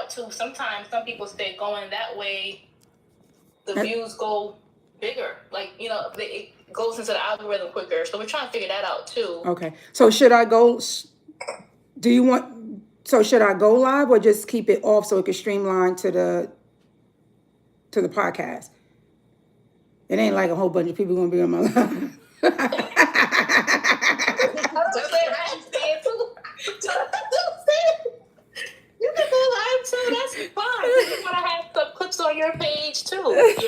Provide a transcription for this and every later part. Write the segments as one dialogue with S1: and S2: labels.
S1: out too. Sometimes some people say going that way, the views go bigger. Like, it goes into the algorithm quicker. So we're trying to figure that out too.
S2: Okay. So should I go? Should I go live or just keep it off so it can streamline to the podcast? It ain't like a whole bunch of people gonna be on my live.
S1: You can go live too. That's fine. You want to have some clips on your page too.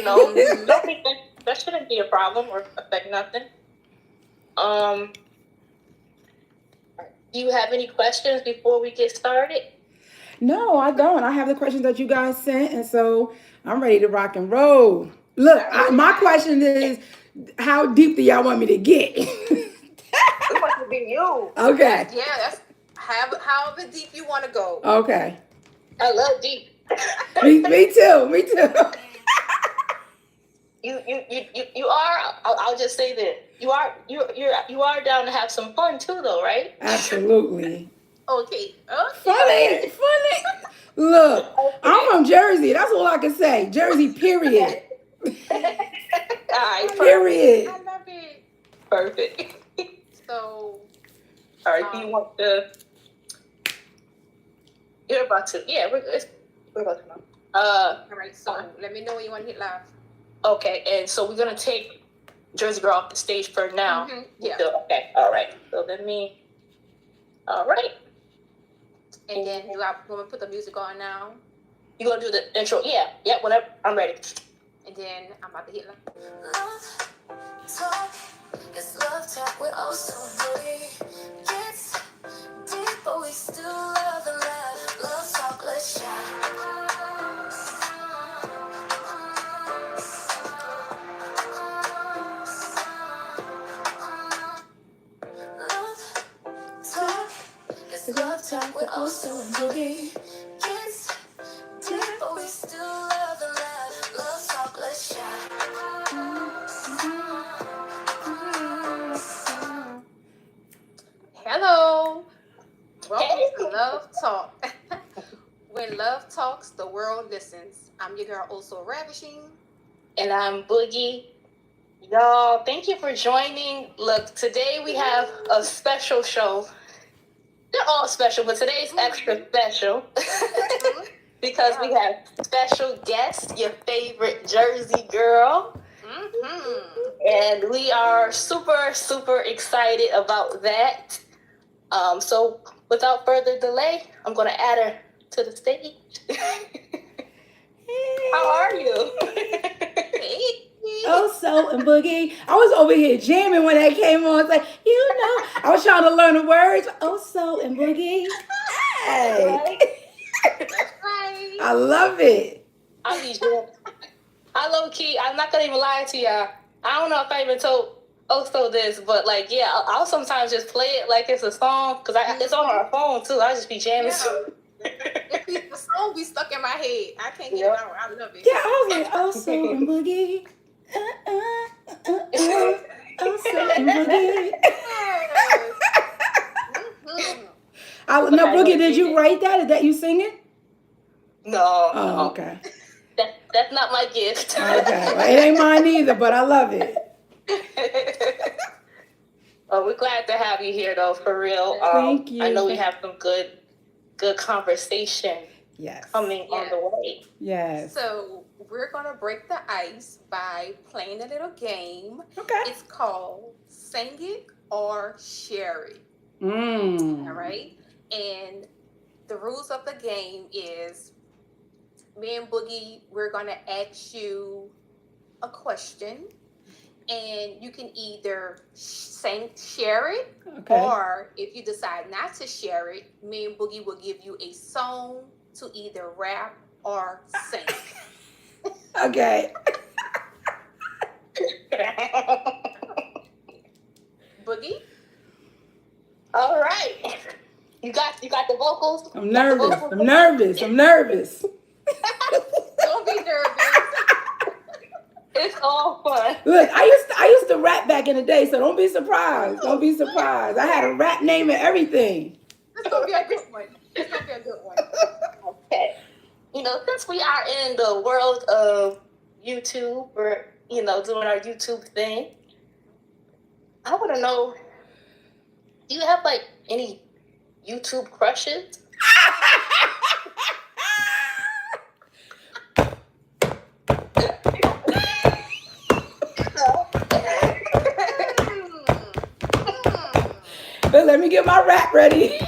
S1: Don't think that shouldn't be a problem or affect nothing. Do you have any questions before we get started?
S2: No, I don't. I have the questions that you guys sent, and so I'm ready to rock and roll. Look, my question is, how deep do y'all want me to get?
S1: It must be you.
S2: Okay.
S3: Yeah, that's however deep you want to go.
S2: Okay.
S1: I love deep.
S2: me too.
S1: You are. I'll just say that you are down to have some fun too, though, right?
S2: Absolutely.
S3: Okay.
S2: Funny. Look, I'm from Jersey. That's all I can say. Jersey, period.
S1: All right.
S2: Period.
S3: I love it.
S1: Perfect.
S3: So.
S1: All right. Do you want to? You're about to. Yeah, we're about to know.
S3: All right. So let me know when you want to hit live.
S1: Okay, and so we're gonna take Jersey Girl off the stage for now.
S3: Mm-hmm. Yeah.
S1: Okay. All right. So let me. All right.
S3: And then you want to put the music on now.
S1: You gonna do the intro? Yeah. Whatever. I'm ready.
S3: And then I'm about to hit live.
S4: Love talk, it's love talk. We're all so dirty. Gets deep, but we still love and laugh. Love talk, let's chat. Love talk, we're all so dirty. Gets deep, but we still love and laugh. Love talk, let's chat.
S3: Hello. Welcome to Love Talk. When love talks, the world listens. I'm your girl, also ravishing.
S1: And I'm Boogie. Y'all, thank you for joining. Look, today we have a special show. They're all special, but today's extra special because we have special guest, your favorite Jersey girl. And we are super, super excited about that. So without further delay, I'm going to add her to the stage. How are you?
S3: Hey.
S2: So and Boogie. I was over here jamming when that came on. It's like, I was trying to learn the words. So and Boogie. Hey.
S3: That's right.
S2: I love it.
S1: I low key, I'm not gonna even lie to y'all. I don't know if I even told Oso this, but I'll sometimes just play it like it's a song because it's on our phone too. I'll just be jamming.
S3: The song be stuck in my head. I can't get it out. I love it.
S2: Yeah, I was like, so and Boogie. So and Boogie. Now, Boogie, did you write that? Is that you singing?
S1: No.
S2: Oh, okay.
S1: That's not my gift.
S2: Okay. Well, it ain't mine either, but I love it.
S1: We're glad to have you here, though, for real.
S2: Thank you.
S1: I know we have some good conversation coming on the way.
S2: Yes.
S3: So we're going to break the ice by playing a little game.
S2: Okay.
S3: It's called Sing It or Share It. All right? And the rules of the game is me and Boogie, we're going to ask you a question. And you can either share it, or if you decide not to share it, me and Boogie will give you a song to either rap or sing.
S2: Okay.
S3: Boogie?
S1: All right. You got the vocals?
S2: I'm nervous. I'm nervous.
S3: Don't be nervous.
S1: It's all fun.
S2: Look, I used to rap back in the day, so don't be surprised. Don't be surprised. I had a rap name and everything.
S3: It's gonna be a good one.
S1: Okay. since we are in the world of YouTube, we're, doing our YouTube thing, I want to know, do you have, like, any YouTube crushes?
S2: But let me get my rap ready.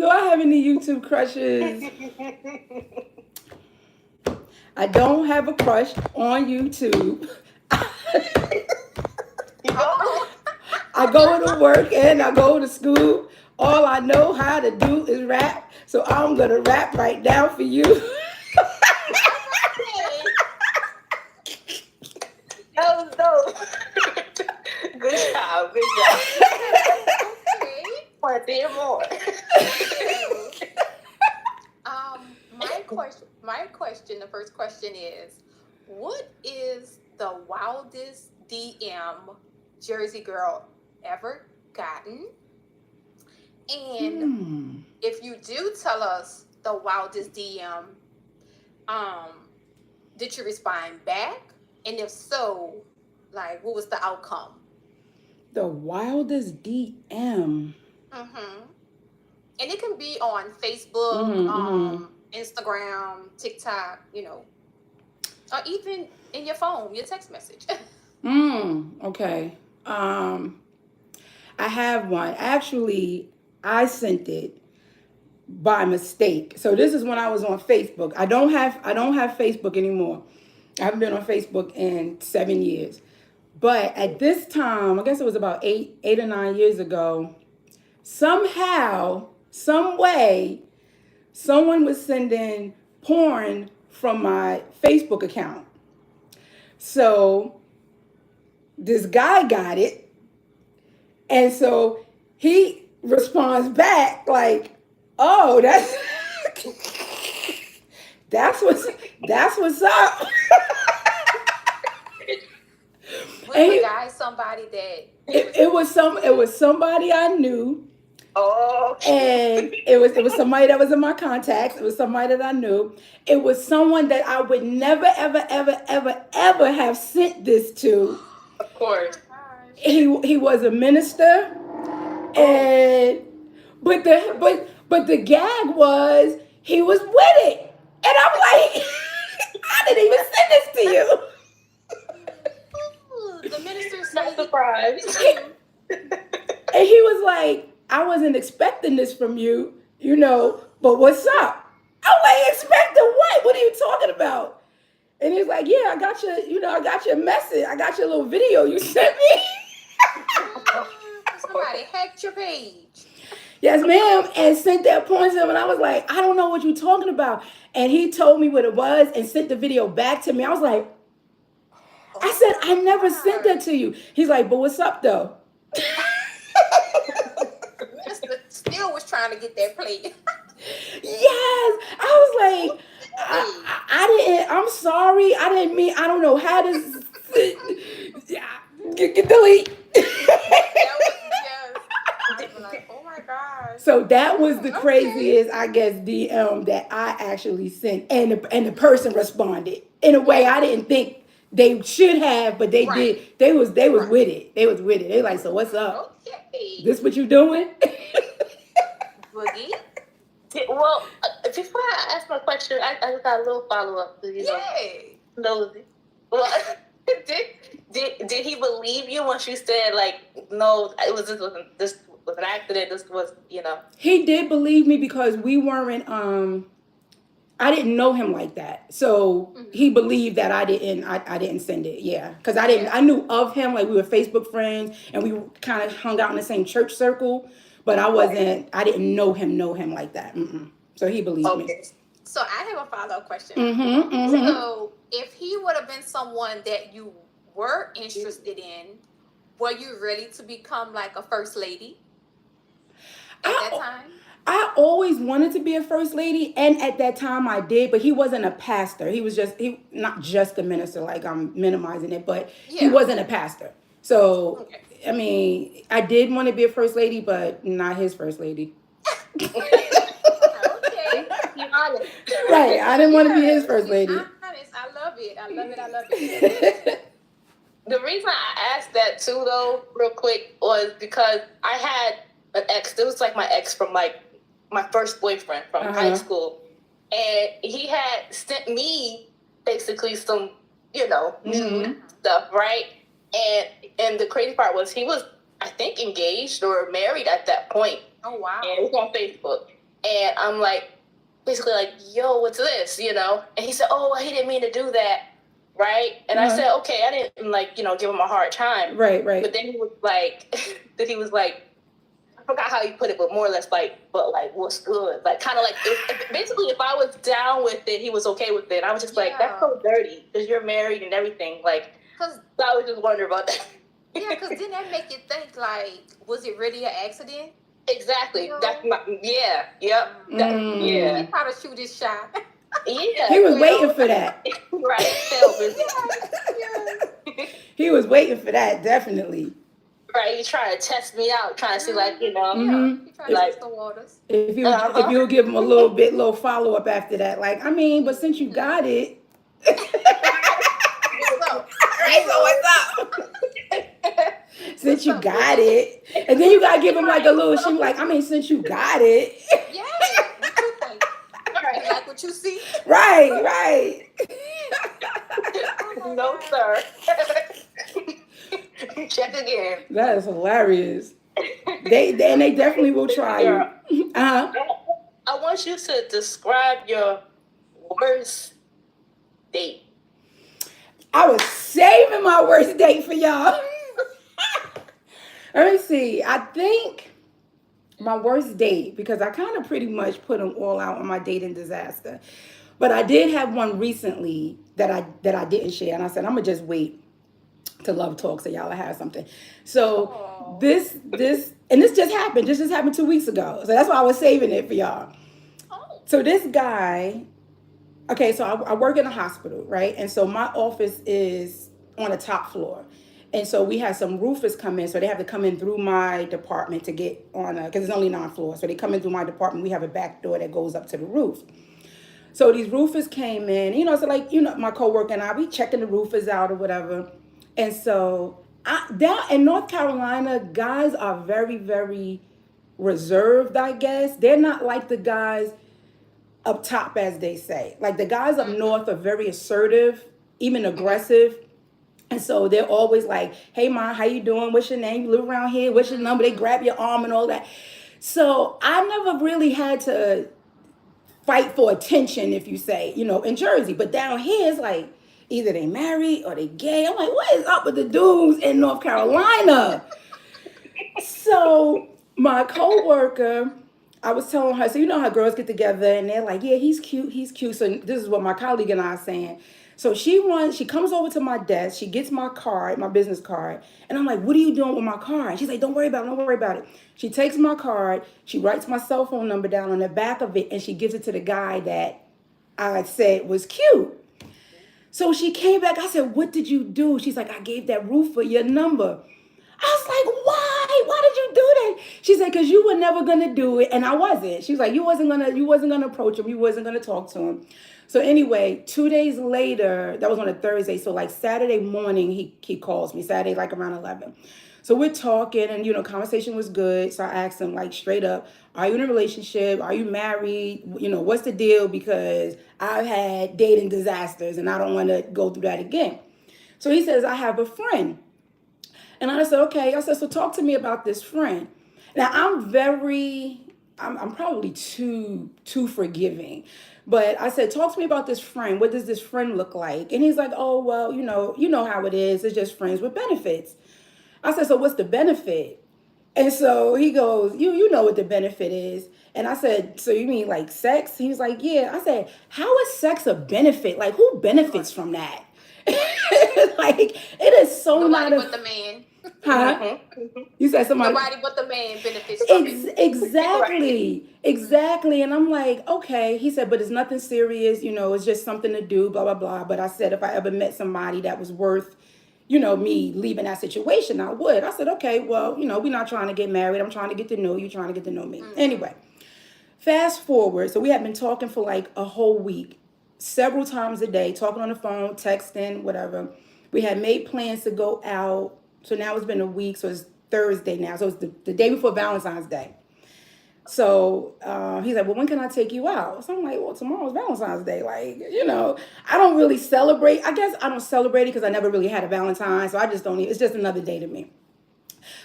S2: Do I have any YouTube crushes? I don't have a crush on YouTube. I go to work and I go to school. All I know how to do is rap. So I'm going to rap right now for you.
S1: That was dope. Good job. Okay. Want to hear more?
S3: My question. The first question is, what is the wildest DM Jersey girl ever gotten? And if you do tell us the wildest DM, did you respond back? And if so, like, what was the outcome?
S2: The wildest DM.
S3: And it can be on Facebook, Instagram, TikTok, or even in your phone, your text message.
S2: Okay. I have one. Actually, I sent it by mistake. So this is when I was on Facebook. I don't have Facebook anymore. I haven't been on Facebook in 7 years. But at this time, I guess it was about 8 or 9 years ago, somehow, some way, someone was sending porn from my Facebook account. So this guy got it. And so he responds back like, "Oh, that's what's up."
S3: Was the guy somebody that
S2: it was somebody I knew.
S1: Oh,
S2: and it was somebody that was in my contacts. It was somebody that I knew. It was someone that I would never, ever, ever, ever, ever have sent this to.
S1: Of course.
S2: He was a minister, and but the gag was he was with it, and I'm like, I didn't even send this to you.
S3: The minister's
S1: not surprised.
S2: And he was like, I wasn't expecting this from you, but what's up? I'm like, expecting what? What are you talking about? And he's like, yeah, I got your message. I got your little video you sent me.
S3: Somebody hacked your page.
S2: Yes, ma'am. And sent that porn to him. And I was like, I don't know what you're talking about. And he told me what it was and sent the video back to me. I was like, I said, I never sent that to you. He's like, but what's up though?
S3: Minister still was trying to get that plate.
S2: Yes. I was like, I didn't, I'm sorry. I didn't mean, I don't know how to get delete.
S3: Like, oh my gosh.
S2: So that was the craziest, I guess, DM that I actually sent. And the person responded in a way I didn't think they should have, but they did. They was with it. They was with it. They like, so what's up?
S3: Okay.
S2: This what you doing?
S3: Boogie?
S1: Well, before I ask my question, I just got a little follow up.
S3: Yay.
S1: Nosy. Well, did he believe you once you said like, no, this was an accident. This was,
S2: He did believe me because we weren't. I didn't know him like that, so he believed that I didn't send it. Yeah, because I didn't. I knew of him, like we were Facebook friends, and we kind of hung out in the same church circle. But I wasn't. I didn't know him like that. So he believed me.
S3: So I have a follow-up question.
S2: Mm-hmm.
S3: So if he would have been someone that you were interested in, were you ready to become like a first lady at that time?
S2: I always wanted to be a first lady, and at that time I did, but he wasn't a pastor. He was just he not just a minister, like I'm minimizing it, but he
S3: Yeah.
S2: wasn't a pastor. So
S3: Okay.
S2: I mean, I did want to be a first lady, but not his first lady.
S3: Okay.
S1: You honest.
S2: Right. I didn't want to be his
S3: Yeah,
S2: first
S3: she's
S2: lady.
S3: honest. I love it. I love it. I love it.
S1: The reason I asked that too, though, real quick, was because I had an ex. It was like my ex from like my first boyfriend from high school, and he had sent me basically some, nude stuff, right? And the crazy part was he was, I think, engaged or married at that point,
S3: Oh wow.
S1: and it was on Facebook, and I'm like, basically like, yo, what's this, And he said, oh, he didn't mean to do that. Right. And I said, okay, I didn't like, give him a hard time.
S2: Right, right.
S1: But then he was like, I forgot how he put it, but more or less like, but like, what's good? Like, kind of like, basically, if I was down with it, he was okay with it. I was just like, that's so dirty because you're married and everything. Like, so I was just wondering about that.
S3: Yeah, because didn't that make you think, like, was it really an accident?
S1: Exactly. That's my, yeah, yep. Yeah.
S3: He probably shoot his shot.
S1: Yeah.
S2: He was waiting for that.
S1: Right.
S3: Yeah.
S2: He was waiting for that, definitely.
S1: Right, you trying to test me out, trying to see, like,
S3: Yeah, he trying to test the waters.
S2: If you'll give him a little follow up after that, like, I mean, but since you got it,
S3: Right, so what's up?
S2: Since you got it, and then you gotta give him like a little shimmy, like, I mean, since you got it,
S3: Yeah, what you think? You like what you see?
S2: right.
S1: No, sir. Check again.
S2: That is hilarious. They definitely will try you.
S1: I want you to describe your worst date.
S2: I was saving my worst date for y'all. Let me see. I think my worst date, because I kind of pretty much put them all out on my dating disaster. But I did have one recently that I didn't share, and I said I'm gonna just wait to Love Talk so y'all will have something. So this just happened. This just happened 2 weeks ago. So that's why I was saving it for y'all. So this guy, okay, so I work in a hospital, right? And so my office is on the top floor. And so we had some roofers come in. So they have to come in through my department to get on because it's only 9 floors. So they come in through my department. We have a back door that goes up to the roof. So these roofers came in, so like, my coworker and I, we checking the roofers out or whatever. And so down in North Carolina, guys are very, very reserved, I guess. They're not like the guys up top, as they say. Like the guys up north are very assertive, even aggressive. And so they're always like, hey, Ma, how you doing? What's your name? You live around here? What's your number? They grab your arm and all that. So I never really had to fight for attention, if you say, in Jersey. But down here, it's like either they married or they gay. I'm like, what is up with the dudes in North Carolina? So my coworker, I was telling her, so you know how girls get together and they're like, yeah, he's cute. So this is what my colleague and I are saying. So she comes over to my desk, she gets my card, my business card, and I'm like, what are you doing with my card? And she's like, don't worry about it. She takes my card, she writes my cell phone number down on the back of it, and she gives it to the guy that I said was cute. So she came back, I said, what did you do? She's like, I gave that roofer your number. I was like, why? Why did you do that? She said, because you were never gonna do it, and I wasn't. She was like, you wasn't gonna approach him, you wasn't gonna talk to him. So anyway, 2 days later, that was on a Thursday. So like Saturday morning, he calls me. Saturday, like around 11. So we're talking, and conversation was good. So I asked him like straight up, are you in a relationship? Are you married? What's the deal? Because I've had dating disasters, and I don't want to go through that again. So he says, I have a friend. And I said, okay. I said, so talk to me about this friend. Now I'm probably too forgiving. But I said, talk to me about this friend. What does this friend look like? And he's like, oh, well, you know how it is. It's just friends with benefits. I said, so what's the benefit? And so he goes, you know what the benefit is. And I said, so you mean like sex? He was like, yeah. I said, how is sex a benefit? Like, who benefits from that? Like, it is so
S3: Nobody
S2: not
S3: but the man.
S2: Huh?
S1: Mm-hmm.
S2: You said somebody.
S3: Nobody but the man benefits from it.
S2: Exactly. Exactly. And I'm like, okay. He said, but it's nothing serious. It's just something to do, blah, blah, blah. But I said, if I ever met somebody that was worth, me leaving that situation, I would. I said, okay, well, we're not trying to get married. I'm trying to get to know you, trying to get to know me. Anyway, fast forward. So we had been talking for like a whole week, several times a day, talking on the phone, texting, whatever. We had made plans to go out. So now it's been a week. So it's Thursday now. So it's the day before Valentine's Day. So he's like, well, when can I take you out? So I'm like, well, tomorrow's Valentine's Day. Like, I don't really celebrate. I guess I don't celebrate it because I never really had a Valentine. So I just don't, it's just another day to me.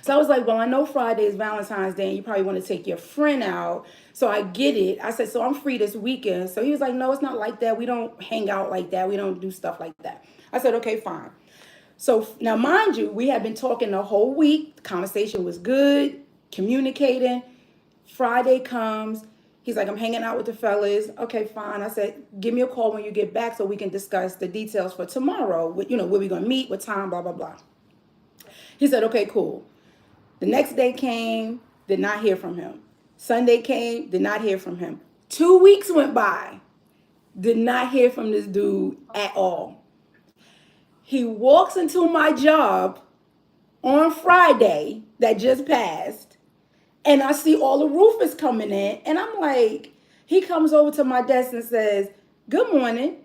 S2: So I was like, well, I know Friday is Valentine's Day and you probably want to take your friend out. So I get it. I said, so I'm free this weekend. So he was like, no, it's not like that. We don't hang out like that. We don't do stuff like that. I said, okay, fine. So now, mind you, we had been talking the whole week. The conversation was good, communicating. Friday comes. He's like, I'm hanging out with the fellas. Okay, fine. I said, give me a call when you get back so we can discuss the details for tomorrow. Where we're going to meet, what time, blah, blah, blah. He said, okay, cool. The next day came, did not hear from him. Sunday came, did not hear from him. 2 weeks went by, did not hear from this dude at all. He walks into my job on Friday that just passed, and I see all the roofers coming in, and I'm like, he comes over to my desk and says, good morning.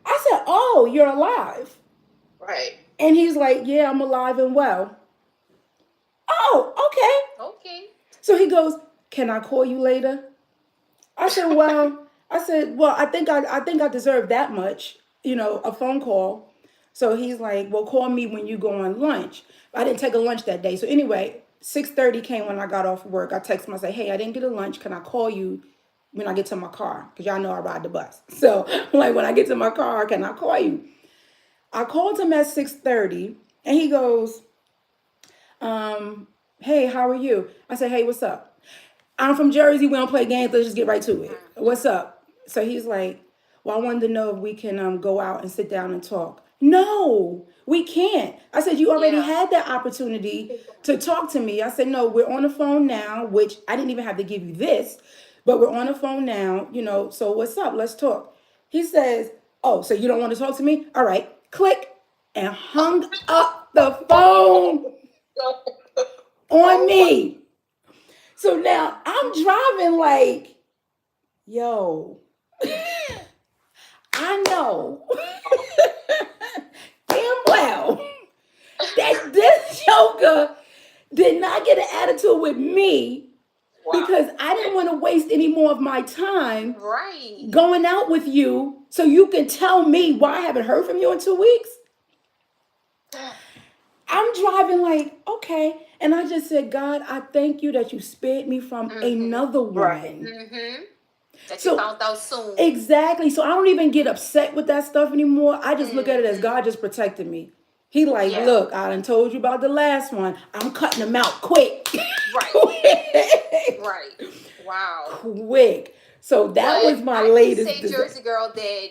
S2: I said, oh, you're alive.
S1: Right.
S2: And he's like, yeah, I'm alive and well. Oh, okay.
S3: Okay.
S2: So he goes, can I call you later? I said, well, I think I deserve that much, a phone call. So he's like, well, call me when you go on lunch. I didn't take a lunch that day. So anyway, 6:30 came when I got off work. I texted him, I said, hey, I didn't get a lunch. Can I call you when I get to my car? Because y'all know I ride the bus. So like when I get to my car, can I call you? I called him at 6:30 and he goes, hey, how are you? I said, hey, what's up? I'm from Jersey. We don't play games. Let's just get right to it. What's up? So he's like, well, I wanted to know if we can go out and sit down and talk. No, we can't. I said, you already had that opportunity to talk to me. I said, no, we're on the phone now, which I didn't even have to give you this, but we're on the phone now, so what's up? Let's talk. He says, oh, so you don't want to talk to me? All right, click, and hung up the phone on me. So now I'm driving like, yo, I know damn well that this joker did not get an attitude with me because I didn't want to waste any more of my time going out with you so you can tell me why I haven't heard from you in 2 weeks. I'm driving like, okay. And I just said, God, I thank you that you spared me from another one.
S1: Right.
S3: That you found out soon.
S2: Exactly. So I don't even get upset with that stuff anymore. I just look at it as God just protected me. He like, look, I done told you about the last one. I'm cutting them out quick.
S3: Right. Right. Wow.
S2: Quick. So that was my latest.
S3: I say, Jersey girl, that,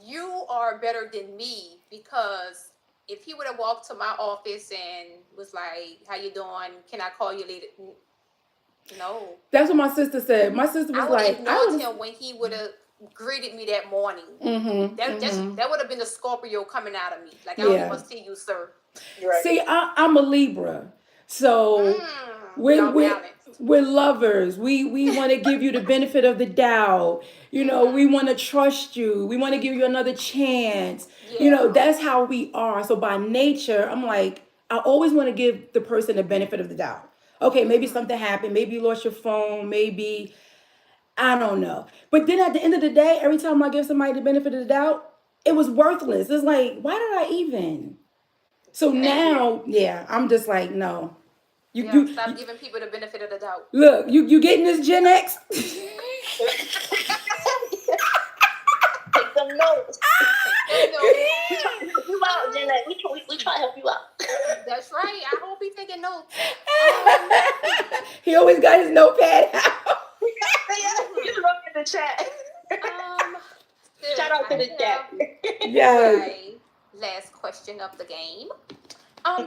S3: you are better than me, because if he would have walked to my office and was like, how you doing? Can I call you later? No. That's
S2: what my sister said. My sister was like,
S3: I would him when he would have greeted me that morning. That would have been a Scorpio coming out of me. Like, I don't even see you, sir.
S2: Right. See, I'm a Libra. So we're lovers. We want to give you the benefit of the doubt. We want to trust you. We want to give you another chance. That's how we are. So by nature, I'm like, I always want to give the person the benefit of the doubt. Okay, maybe something happened. Maybe you lost your phone. Maybe, I don't know. But then at the end of the day, every time I give somebody the benefit of the doubt, it was worthless. It's like, why did I even? So now, I'm just like, no.
S3: Stop giving people the benefit of the doubt.
S2: Look, you getting this Gen X?
S1: Take some notes. We try to help you out, Gen X. We try to help you out.
S3: That's right. I hope he's taking notes.
S2: He always got his notepad out.
S1: You look in the chat. Shout out to the chat.
S2: Yeah.
S3: Last question of the game.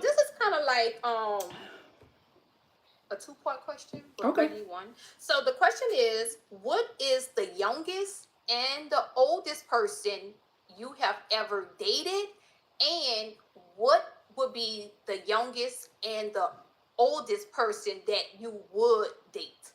S3: This is kind of like a two-part question, but
S2: Okay.
S3: really one. So the question is, what is the youngest and the oldest person you have ever dated, and what would be the youngest and the oldest person that you would date?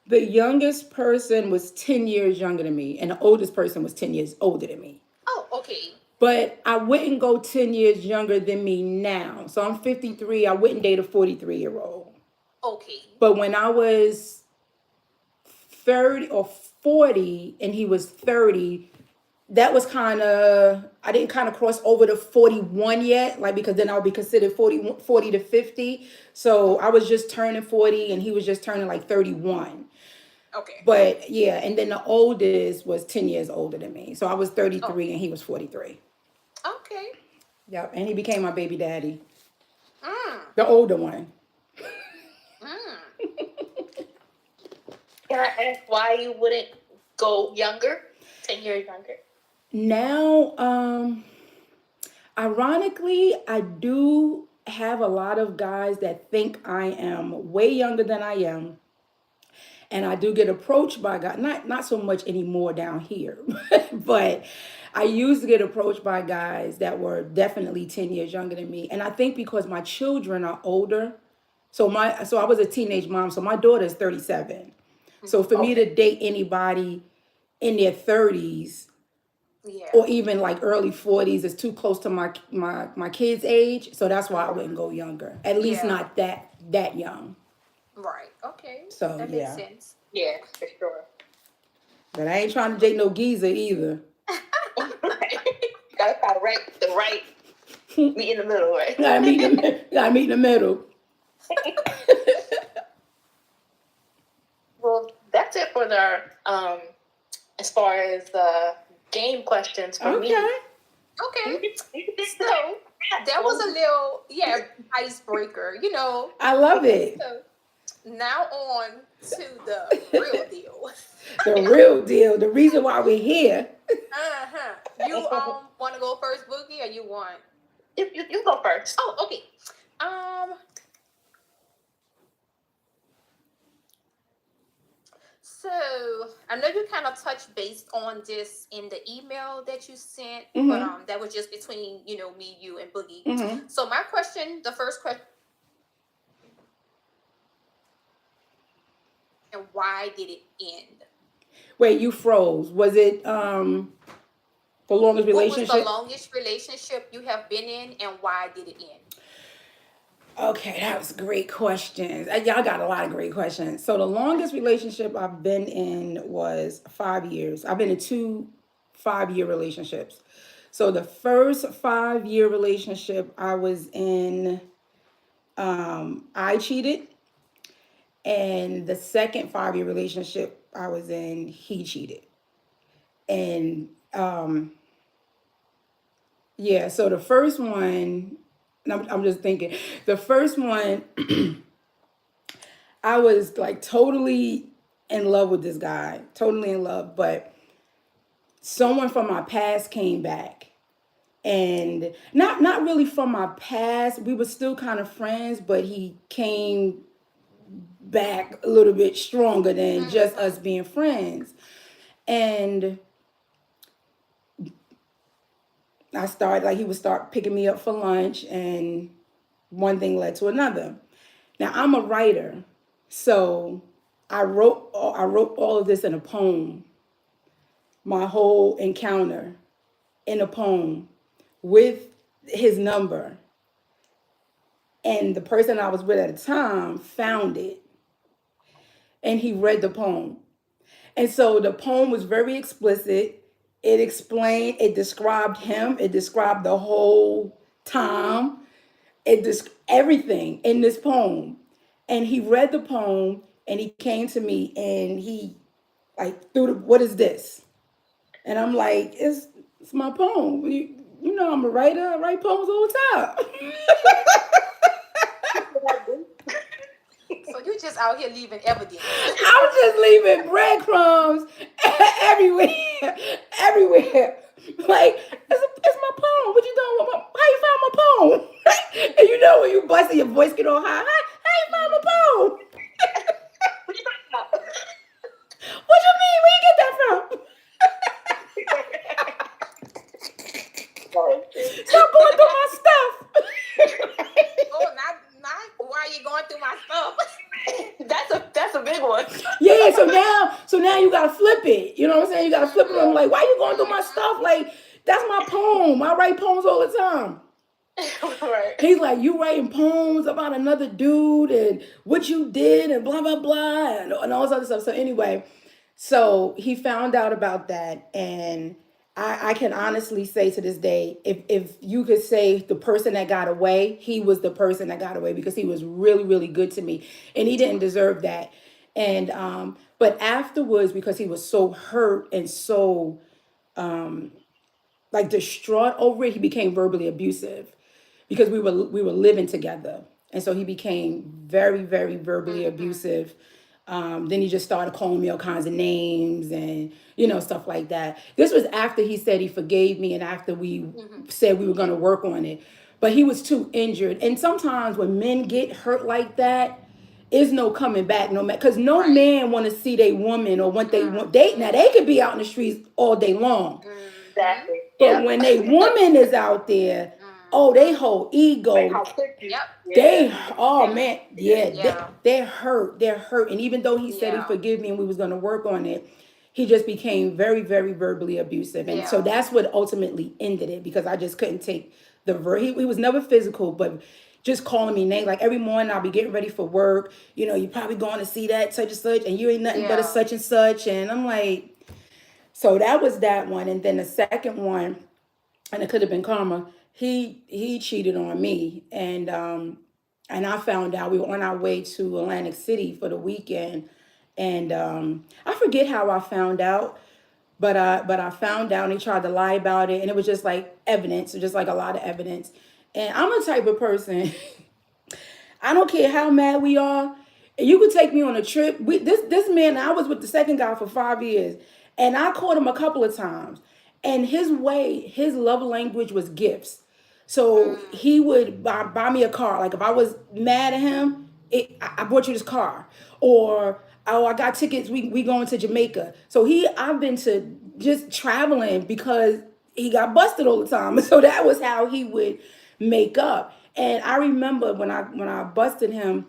S2: The youngest person was 10 years younger than me, and the oldest person was 10 years older than me.
S3: Oh, okay.
S2: But I wouldn't go 10 years younger than me now. So I'm 53. I wouldn't date a 43-year-old.
S3: Okay.
S2: But when I was 30 or 40 and he was 30, that was kind of, I didn't kind of cross over to 41 yet, like, because then I would be considered 40 to 50. So I was just turning 40 and he was just turning like 31.
S3: Okay.
S2: But yeah, and then the oldest was 10 years older than me. So I was 33
S3: Oh,
S2: and he was 43.
S3: okay.
S2: Yep, and he became my baby daddy,
S3: Mm,
S2: the older one.
S3: mm.
S1: Can I ask why you wouldn't go younger, 10 years younger?
S2: Now, ironically, I do have a lot of guys that think I am way younger than I am. And I do get approached by guys, not so much anymore down here, but I used to get approached by guys that were definitely 10 years younger than me. And I think because my children are older, so I was a teenage mom, so my daughter is 37. So for me
S1: Okay.
S2: to date anybody in their 30s
S3: Yeah.
S2: or even like early 40s is too close to my kids' age. So that's why I wouldn't go younger. At least
S3: Yeah.
S2: not that young.
S3: Right. Okay.
S2: So
S3: That makes
S2: yeah.
S3: sense.
S1: Yeah, for sure.
S2: But I ain't trying to date no geezer either.
S1: Gotta find the right meet in the middle, right?
S2: Gotta meet in the middle.
S1: Well, that's it for the as far as the game questions for me.
S2: Okay.
S3: Okay.
S1: So
S3: So that was a little icebreaker, you know.
S2: I love it.
S3: So now on to the real deal.
S2: The real deal. The reason why we're here.
S3: Uh-huh. You want to go first, Boogie, or you want?
S1: you go first.
S3: Oh, okay. Um. So I know you kind of touched base on this in the email that you sent, but
S2: Mm-hmm.
S3: that was just between me, you, and Boogie.
S2: Mm-hmm.
S3: So my question, the first question, why did it end?
S2: Wait, you froze. Was it the longest
S3: What was the
S2: relationship?
S3: longest relationship you have been in, and why did it end?
S2: Okay, that was great questions. Y'all got a lot of great questions. So the longest relationship I've been in was 5 years. I've been in two 5-year relationships. So the first 5-year relationship I was in, I cheated, and the second 5-year relationship I was in, he cheated. And yeah, so the first one, and I'm just thinking, the first one, I was like totally in love with this guy, totally in love, but someone from my past came back. And not really from my past. We were still kind of friends, but he came back a little bit stronger than just us being friends. And I started, like, he would start picking me up for lunch, and one thing led to another. Now I'm a writer, so I wrote all of this in a poem, my whole encounter in a poem with his number. And the person I was with at the time found it, and he read the poem. And so the poem was very explicit. It explained, it described him, it described the whole time, everything in this poem. And he read the poem, and he came to me, and he like threw what is this? And I'm like, it's my poem. You know I'm a writer. I write poems all the time.
S3: So you just out here leaving evidence.
S2: I'm just leaving breadcrumbs everywhere, everywhere. Like, it's my poem. What you doing with how you found my poem? know when you bust and your voice get all high. Hey, Mama Bone.
S1: What you talking about?
S2: What you mean? Where you get that from?
S1: Oh, shit.
S2: Stop going through my stuff.
S3: Oh, not why are you going through my stuff?
S1: That's a big one.
S2: Yeah, so now you gotta flip it. You know what I'm saying? You gotta flip it. I'm like, why you going through my stuff? Like, that's my poem. I write poems all the time.
S1: Right.
S2: He's like, you writing poems about another dude and what you did and blah blah blah and all this other stuff. So anyway, so he found out about that, and I can honestly say to this day, if you could say the person that got away, he was the person that got away because he was really, really good to me. And he didn't deserve that. And but afterwards, because he was so hurt and so like distraught over it, he became verbally abusive because we were living together, and so he became very, very verbally abusive. Then he just started calling me all kinds of names and stuff like that. This was after he said he forgave me and after we said we were going to work on it, but he was too injured. And sometimes when men get hurt like that, is no coming back, no man, because no
S3: Right.
S2: man want to see they woman or what they want. They could be out in the streets all day long,
S1: Exactly.
S2: but when a woman is out there, oh, they whole
S1: Like
S2: ego,
S1: how quick you.
S3: Yep.
S2: they,
S1: Yeah.
S2: oh man, yeah,
S3: Yeah.
S2: they're hurt. And even though he said he
S3: Yeah.
S2: forgive me and we was gonna work on it, he just became very, very verbally abusive. And so
S3: Yeah.
S2: that's what ultimately ended it because I just couldn't take he was never physical, but just calling me names. Like every morning I'll be getting ready for work. You probably going to see that such and such, and you ain't nothing but a
S3: Yeah.
S2: such and such. And I'm like, so that was that one. And then the second one, and it could have been karma. He cheated on me, and I found out we were on our way to Atlantic City for the weekend, and I forget how I found out, but I found out, and he tried to lie about it, and it was just like evidence, just like a lot of evidence. And I'm a type of person. I don't care how mad we are. You could take me on a trip. This man, I was with the second guy for 5 years, and I caught him a couple of times. And his love language was gifts. So he would buy me a car. Like if I was mad at him, I bought you this car, or oh, I got tickets. We going to Jamaica. So I've been to just traveling because he got busted all the time. So that was how he would make up. And I remember when I busted him,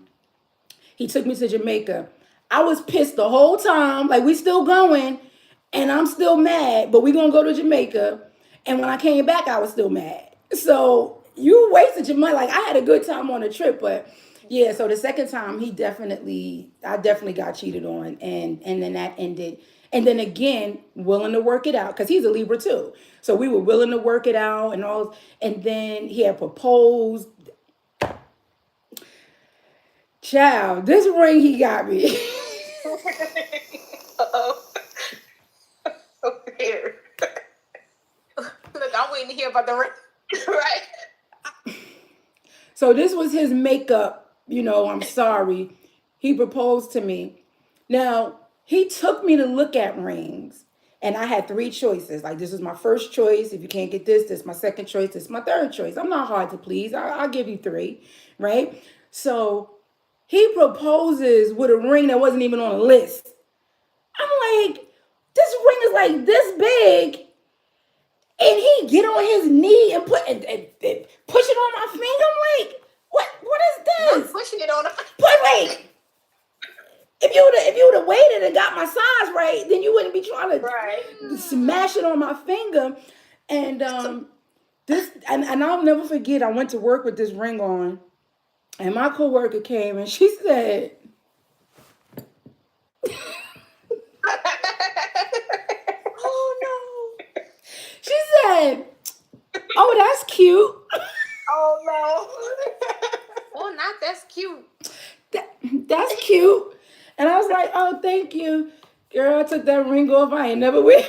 S2: he took me to Jamaica. I was pissed the whole time, like we still going, and I'm still mad, but we gonna go to Jamaica. And when I came back, I was still mad. So you wasted your money. Like I had a good time on the trip, but yeah. So the second time, I definitely got cheated on, and then that ended. And then again, willing to work it out because he's a Libra too. So we were willing to work it out and all. And then he had proposed. Child, this ring he got me.
S1: Uh-oh. So weird.
S3: Look, I'm waiting to hear about the ring.
S1: Right.
S2: So this was his makeup, I'm sorry. He proposed to me. Now, he took me to look at rings. And I had three choices. Like, this is my first choice. If you can't get this is my second choice. This is my third choice. I'm not hard to please. I'll give you three, right? So he proposes with a ring that wasn't even on a list. I'm like, this ring is like this big, and he get on his knee and and push it on my finger. I'm like, what is
S3: I'm
S2: this?
S3: pushing it on him.
S2: But like, if you would have waited and got my size right, then you wouldn't be trying to
S1: Right.
S2: smash it on my finger. And this and I'll never forget. I went to work with this ring on, and my coworker came and she said,
S3: Oh
S2: she said, "Oh, that's cute.
S1: Oh no.
S3: no. Oh, not that's cute.
S2: That's cute." And I was like, "Oh, thank you, girl." I took that ring off. I ain't never wear.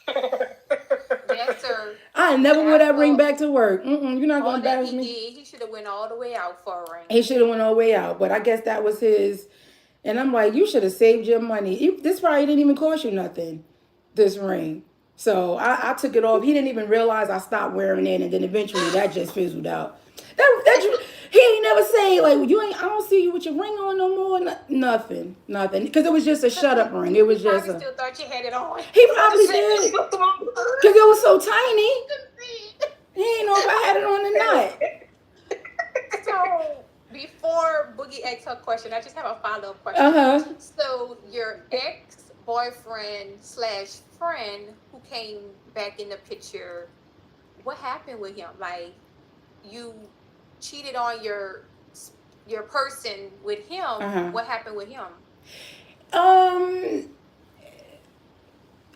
S3: Yes, sir.
S2: I ain't never wear
S3: That's
S2: that ring
S3: all.
S2: back to work. You're not
S3: All
S2: gonna
S3: that
S2: embarrass
S3: he
S2: me.
S3: did, he should have went all the way out for a ring.
S2: He should have went all the way out, but I guess that was his. And I'm like, you should have saved your money. This probably didn't even cost you nothing, this ring. So I took it off. He didn't even realize I stopped wearing it, and then eventually that just fizzled out. He ain't never say like you ain't. I don't see you with your ring on no more. Nothing, nothing. Because it was just a shut up ring. It
S3: He
S2: was just
S3: probably
S2: a.
S3: still thought you had it on.
S2: He probably did. Because it was so tiny. He ain't know if I had it on or not.
S3: So before Boogie asks her question, I just have a follow-up question.
S2: Uh-huh.
S3: So your ex-boyfriend slash friend who came back in the picture, what happened with him? Like you cheated on your person with him.
S2: Uh-huh.
S3: What happened with him?
S2: Um,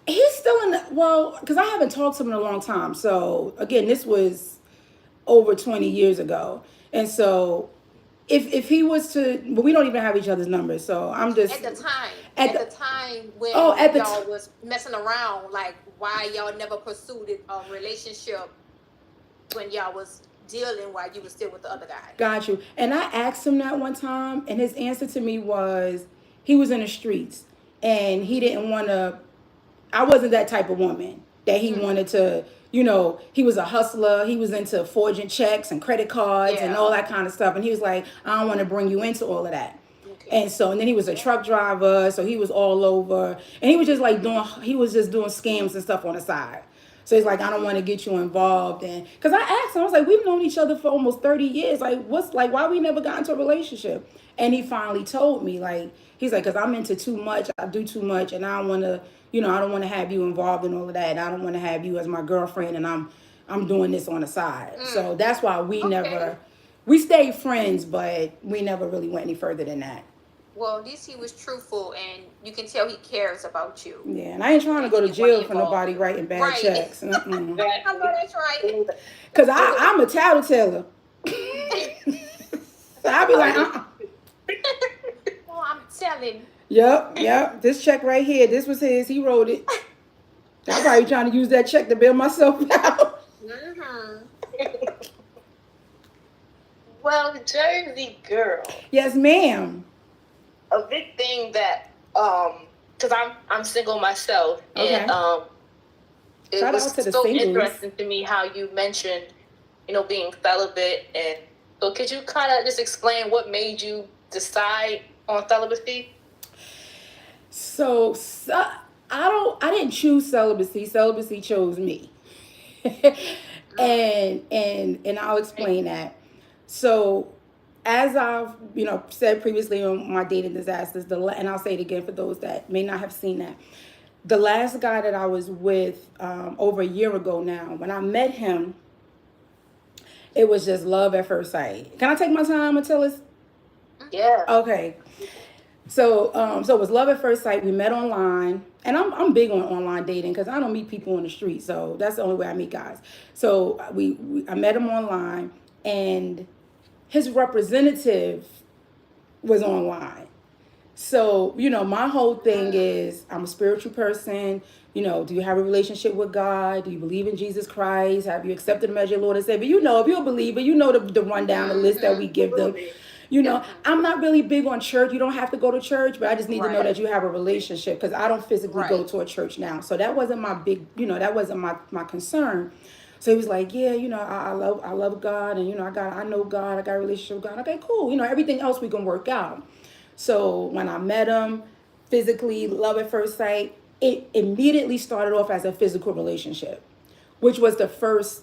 S2: he's still in the, well, because I haven't talked to him in a long time. So again, this was over 20 years ago. And so if he was to, well, we don't even have each other's numbers. So I'm just
S3: At the time,
S2: at
S3: at
S2: the,
S3: the time when
S2: at the
S3: y'all was messing around, like why y'all never pursued a relationship when y'all was dealing while you was still with the other guy?
S2: got you. And I asked him that one time, and his answer to me was he was in the streets and he didn't want to. I wasn't that type of woman that he wanted to, he was a hustler. He was into forging checks and credit cards and
S3: Yeah.
S2: all that kind of stuff. And he was like, I don't want to bring you into all of that.
S3: Okay.
S2: And then he was a truck driver. So he was all over. And he was just like he was just doing scams and stuff on the side. So he's like, I don't want to get you involved. And because I asked him, I was like, we've known each other for almost 30 years. Like, why we never got into a relationship? And he finally told me, like, he's like, because I'm into too much. I do too much. And I don't want to, I don't want to have you involved in all of that. And I don't want to have you as my girlfriend. And I'm doing this on the side. So that's why we stayed friends, but we never really went any further than that.
S3: Well, at least he was truthful, and you can tell he cares about you.
S2: Yeah, and I ain't trying to go to jail for nobody writing bad checks.
S3: I know that's right.
S2: Because I'm a tattletale. So I'll be like,
S3: Well, I'm telling.
S2: Yep. This check right here, this was his. He wrote it. I'm probably trying to use that check to bail myself out.
S1: Well, Jersey girl.
S2: Yes, ma'am.
S1: A big thing that because I'm single myself,
S2: okay.
S1: And it
S2: Shout
S1: was
S2: out to the
S1: so
S2: singles.
S1: interesting to me how you mentioned, being celibate, and so could you kind of just explain what made you decide on celibacy?
S2: So I didn't choose celibacy. Celibacy chose me. and I'll explain that. So as I've said previously on my dating disasters, and I'll say it again for those that may not have seen that, the last guy that I was with over a year ago now, when I met him, it was just love at first sight. Can I take my time and tell us?
S1: Yeah.
S2: Okay. So it was love at first sight. We met online, and I'm big on online dating because I don't meet people on the street, so that's the only way I meet guys. So I met him online, and his representative was online. So my whole thing is I'm a spiritual person. Do you have a relationship with God? Do you believe in Jesus Christ? Have you accepted him as your Lord and Savior? If you're a believer, the rundown, the list that we give them. I'm not really big on church. You don't have to go to church, but I just need to know that you have a relationship because I don't physically go to a church now. So that wasn't my big, that wasn't my concern. So he was like, yeah, I love God, and I know God, I got a relationship with God. Okay, cool. Everything else we can work out. So when I met him, physically, love at first sight, it immediately started off as a physical relationship, which was the first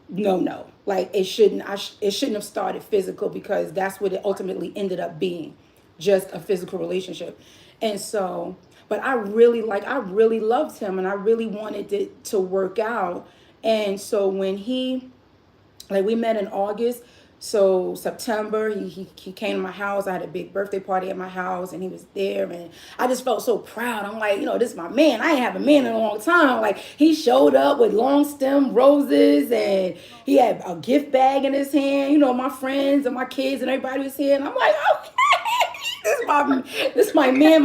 S2: no. Like it shouldn't have started physical because that's what it ultimately ended up being, just a physical relationship. And so, but I really loved him, and I really wanted it to work out. And so when we met in August, so September, he came to my house. I had a big birthday party at my house, and he was there, and I just felt so proud. I'm like, this is my man. I ain't have a man in a long time. Like, he showed up with long stem roses, and he had a gift bag in his hand. My friends and my kids and everybody was here, and I'm like, okay, this is my man.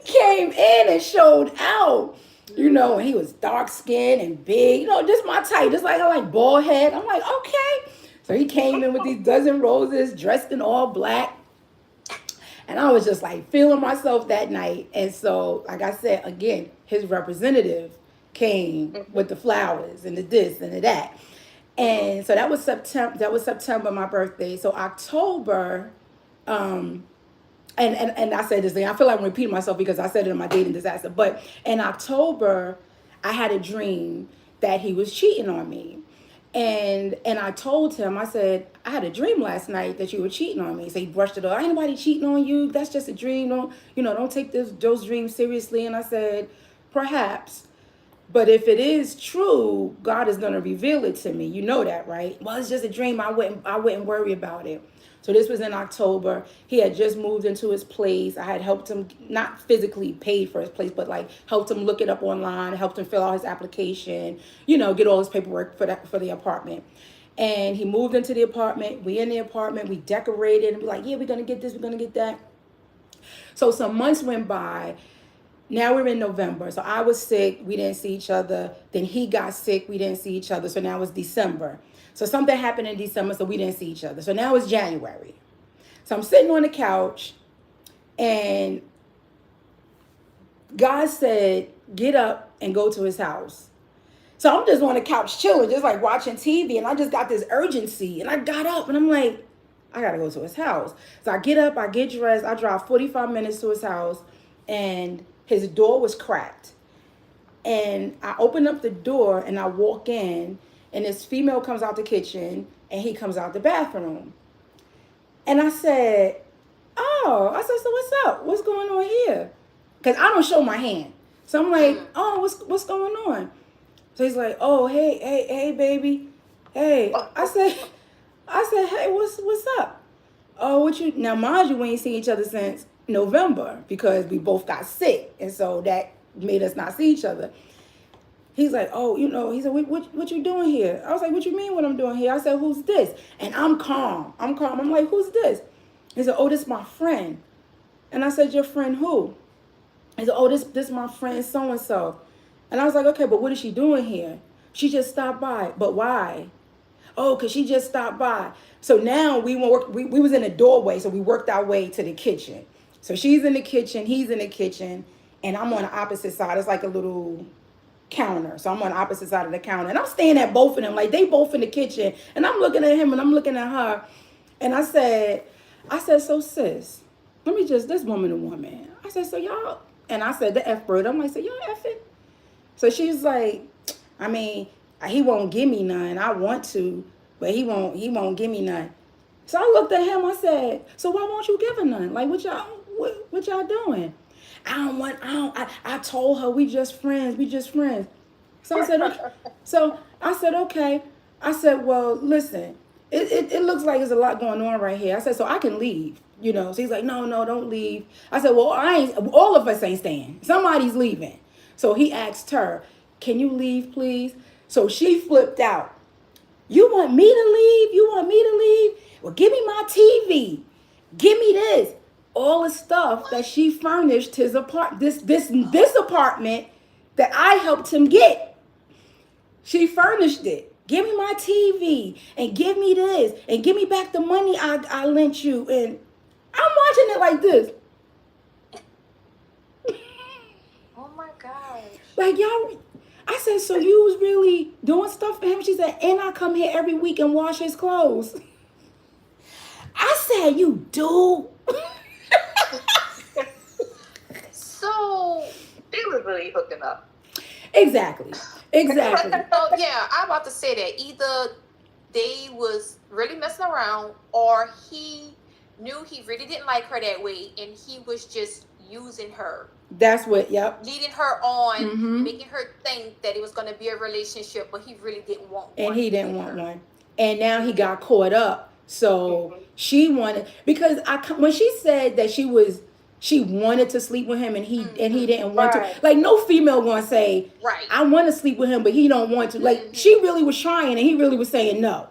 S2: Came in and showed out. And he was dark skinned and big, just my type, just like I like bald head. I'm like, okay. So he came in with these dozen roses, dressed in all black. And I was just like feeling myself that night. And so, like I said, again, his representative came with the flowers and the this and the that. And so that was September. That was September, my birthday. So October, um, and I said this thing. I feel like I'm repeating myself because I said it in my dating disaster. But in October, I had a dream that he was cheating on me. And I told him, I said, I had a dream last night that you were cheating on me. So he brushed it off. Ain't nobody cheating on you. That's just a dream. Don't take those dreams seriously. And I said, perhaps. But if it is true, God is going to reveal it to me. You know that, right? Well, it's just a dream. I wouldn't worry about it. So this was in October. He had just moved into his place. I had helped him, not physically paid for his place, but like helped him look it up online, helped him fill out his application, get all his paperwork for the apartment. And he moved into the apartment. We in the apartment. We decorated and be like, yeah, we're gonna get this, we're gonna get that. So some months went by. Now we're in November. So I was sick. We didn't see each other. Then he got sick. We didn't see each other. So now it's December. So something happened in December. So we didn't see each other. So now it's January. So I'm sitting on the couch and God said, get up and go to his house. So I'm just on the couch chilling, just like watching TV. And I just got this urgency. And I got up and I'm like, I got to go to his house. So I get up, I get dressed. I drive 45 minutes to his house. And his door was cracked. And I open up the door and I walk in and this female comes out the kitchen and he comes out the bathroom. And I said, oh, I said, so what's up? What's going on here? Because I don't show my hand. So I'm like, oh, what's going on? So he's like, oh, hey, baby. Hey. I said, hey, what's up? Oh, what you, now mind you, we ain't seen each other since November because we both got sick. And so that made us not see each other. He's like, oh, he said, what you doing here? I was like, what you mean what I'm doing here? I said, who's this? And I'm calm. I'm like, who's this? He said, oh, this is my friend. And I said, your friend who? He said, oh, this my friend so-and-so. And I was like, okay, but what is she doing here? She just stopped by. But why? Oh, because she just stopped by. So now we was in a doorway, so we worked our way to the kitchen. So she's in the kitchen, he's in the kitchen, and I'm on the opposite side. It's like a little counter. So I'm on the opposite side of the counter. And I'm staying at both of them, like they both in the kitchen. And I'm looking at him and I'm looking at her. And I said, so sis, this woman a woman. I said, so y'all, and I said the F word. I'm like, so y'all effing? So she's like, I mean, he won't give me none. I want to, but he won't give me none. So I looked at him, I said, so why won't you give her none? Like what y'all doing? I told her we just friends. So I said, okay. Okay. I said, well, listen, it looks like there's a lot going on right here. I said, so I can leave, So he's like, no, don't leave. I said, well, all of us ain't staying. Somebody's leaving. So he asked her, can you leave, please? So she flipped out. You want me to leave? Well, give me my TV. Give me this. All the stuff that she furnished his apartment, this apartment that I helped him get. She furnished it. Give me my TV and give me this and give me back the money I lent you. And I'm watching it like this.
S3: Oh my gosh.
S2: Like y'all, I said, so you was really doing stuff for him? She said, and I come here every week and wash his clothes. I said, you do?
S3: So
S1: They was really hooking up.
S2: Exactly.
S3: So yeah, I'm about to say that either they was really messing around or he knew he really didn't like her that way and he was just using her.
S2: That's what, yep.
S3: Leading her on, making her think that it was going to be a relationship, but he really didn't want one.
S2: And he didn't want one. And now he got caught up. So she wanted, because when she said that she wanted to sleep with him and he didn't want to. Like no female gonna say,
S3: right,
S2: I want to sleep with him, but he don't want to. Like she really was trying and he really was saying no.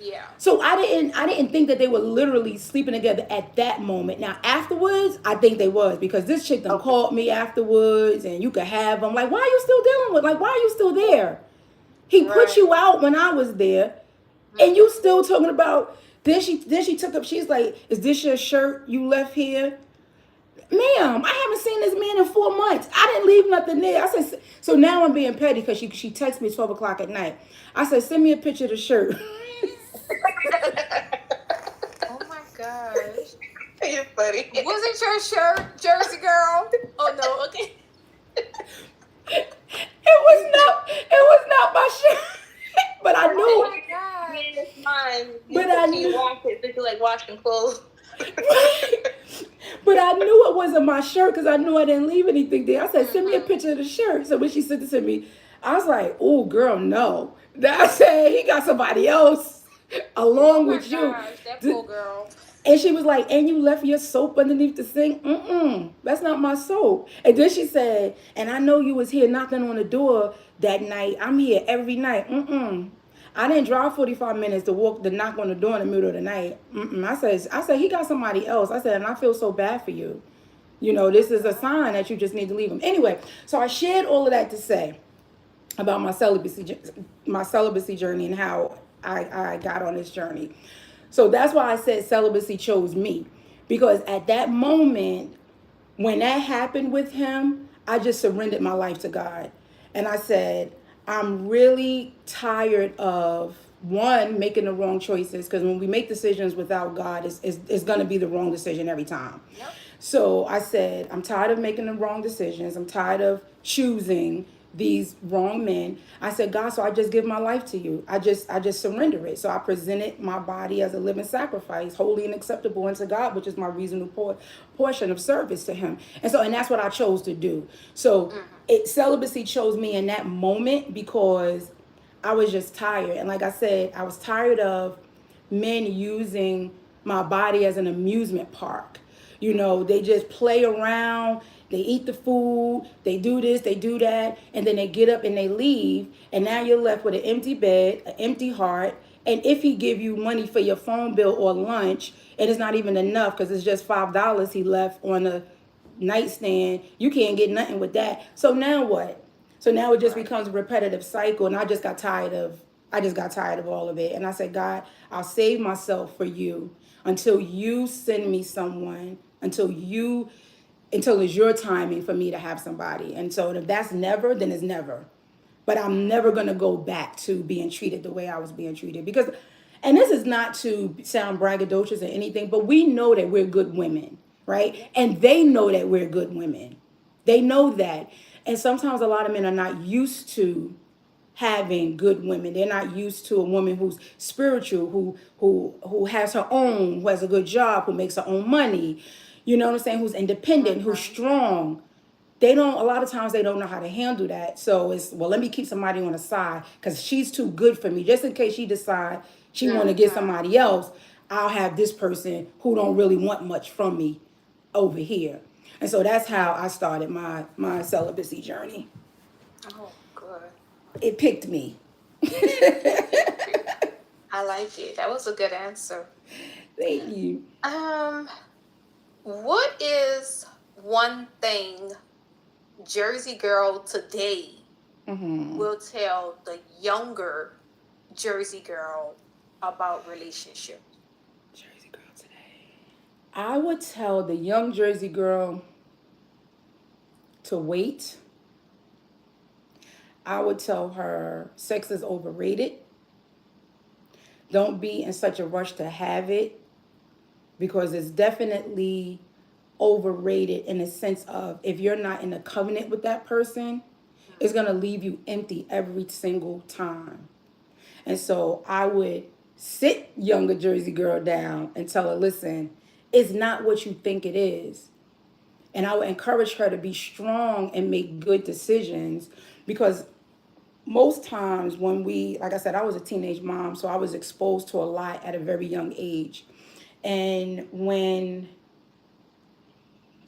S3: Yeah.
S2: So I didn't think that they were literally sleeping together at that moment. Now afterwards, I think they was, because this chick done called me afterwards and you could have them. Like, why are you still dealing with? Like, why are you still there? He put you out when I was there, and you still talking about. Then she took up. She's like, "Is this your shirt you left here?" ma'am, I haven't seen this man in 4 months. I didn't leave nothing there. I said, so now I'm being petty because she texted me 12 o'clock at night. I said, send me a picture of the shirt.
S3: Oh my gosh.
S1: You're funny.
S3: Was it your shirt, Jersey girl? Oh no, okay.
S2: It was not my shirt. But I
S3: Oh
S2: knew.
S3: my gosh.
S1: Yeah, it's mine.
S2: But I
S1: You
S2: knew.
S1: wash it, since you like washing clothes.
S2: But I knew it wasn't my shirt because I knew I didn't leave anything there. I said, send me a
S3: Mhm.
S2: picture of the shirt. So when she sent it to me, I was like, oh, girl, no. I said, he got somebody else
S3: Oh
S2: along
S3: my
S2: with you.
S3: gosh, that poor girl.
S2: And she was like, and you left your soap underneath the sink? Mm-mm, that's not my soap. And then she said, and I know you was here knocking on the door that night. I'm here every night. Mm-mm. I didn't drive 45 minutes to knock on the door in the middle of the night. Mm-mm. I said, he got somebody else. I said, and I feel so bad for you. This is a sign that you just need to leave him. Anyway, so I shared all of that to say about my celibacy journey and how I got on this journey. So that's why I said celibacy chose me. Because at that moment, when that happened with him, I just surrendered my life to God. And I said, I'm really tired of one, making the wrong choices. Because when we make decisions without God, it's going to be the wrong decision every time.
S3: Yep.
S2: So I said, I'm tired of making the wrong decisions. I'm tired of choosing these wrong men. I said, God, so I just give my life to you. I just surrender it. So I presented my body as a living sacrifice, holy and acceptable unto God, which is my reasonable portion of service to him. And that's what I chose to do. So celibacy chose me in that moment because I was just tired. And like I said, I was tired of men using my body as an amusement park. They just play around, they eat the food, they do this, they do that, and then they get up and they leave, and now you're left with an empty bed, an empty heart, and if he give you money for your phone bill or lunch, and it's not even enough because it's just $5 he left on the nightstand, you can't get nothing with that. So now what? So now it just becomes a repetitive cycle, and I just got tired of all of it. And I said, God, I'll save myself for you until you send me someone, until it's your timing for me to have somebody. And so if that's never, then it's never. But I'm never gonna go back to being treated the way I was being treated. Because and this is not to sound braggadocious or anything, but we know that we're good women, right? And they know that we're good women. They know that. And sometimes a lot of men are not used to having good women. They're not used to a woman who's spiritual, who has her own, who has a good job, who makes her own money. You know what I'm saying? Who's independent, who's strong. They don't. A lot of times they don't know how to handle that. So it's, well, let me keep somebody on the side because she's too good for me. Just in case she decide she want to get somebody else, I'll have this person who don't really want much from me over here. And so that's how I started my celibacy journey.
S3: Oh, good.
S2: It picked me.
S3: I like it. That was a good answer.
S2: Thank you.
S3: What is one thing Jersey girl today will tell the younger Jersey girl about relationships?
S2: Jersey girl today. I would tell the young Jersey girl to wait. I would tell her sex is overrated. Don't be in such a rush to have it because it's definitely overrated in the sense of if you're not in a covenant with that person, it's going to leave you empty every single time. And so I would sit younger Jersey girl down and tell her, listen, it's not what you think it is. And I would encourage her to be strong and make good decisions because most times when like I said, I was a teenage mom, so I was exposed to a lot at a very young age. And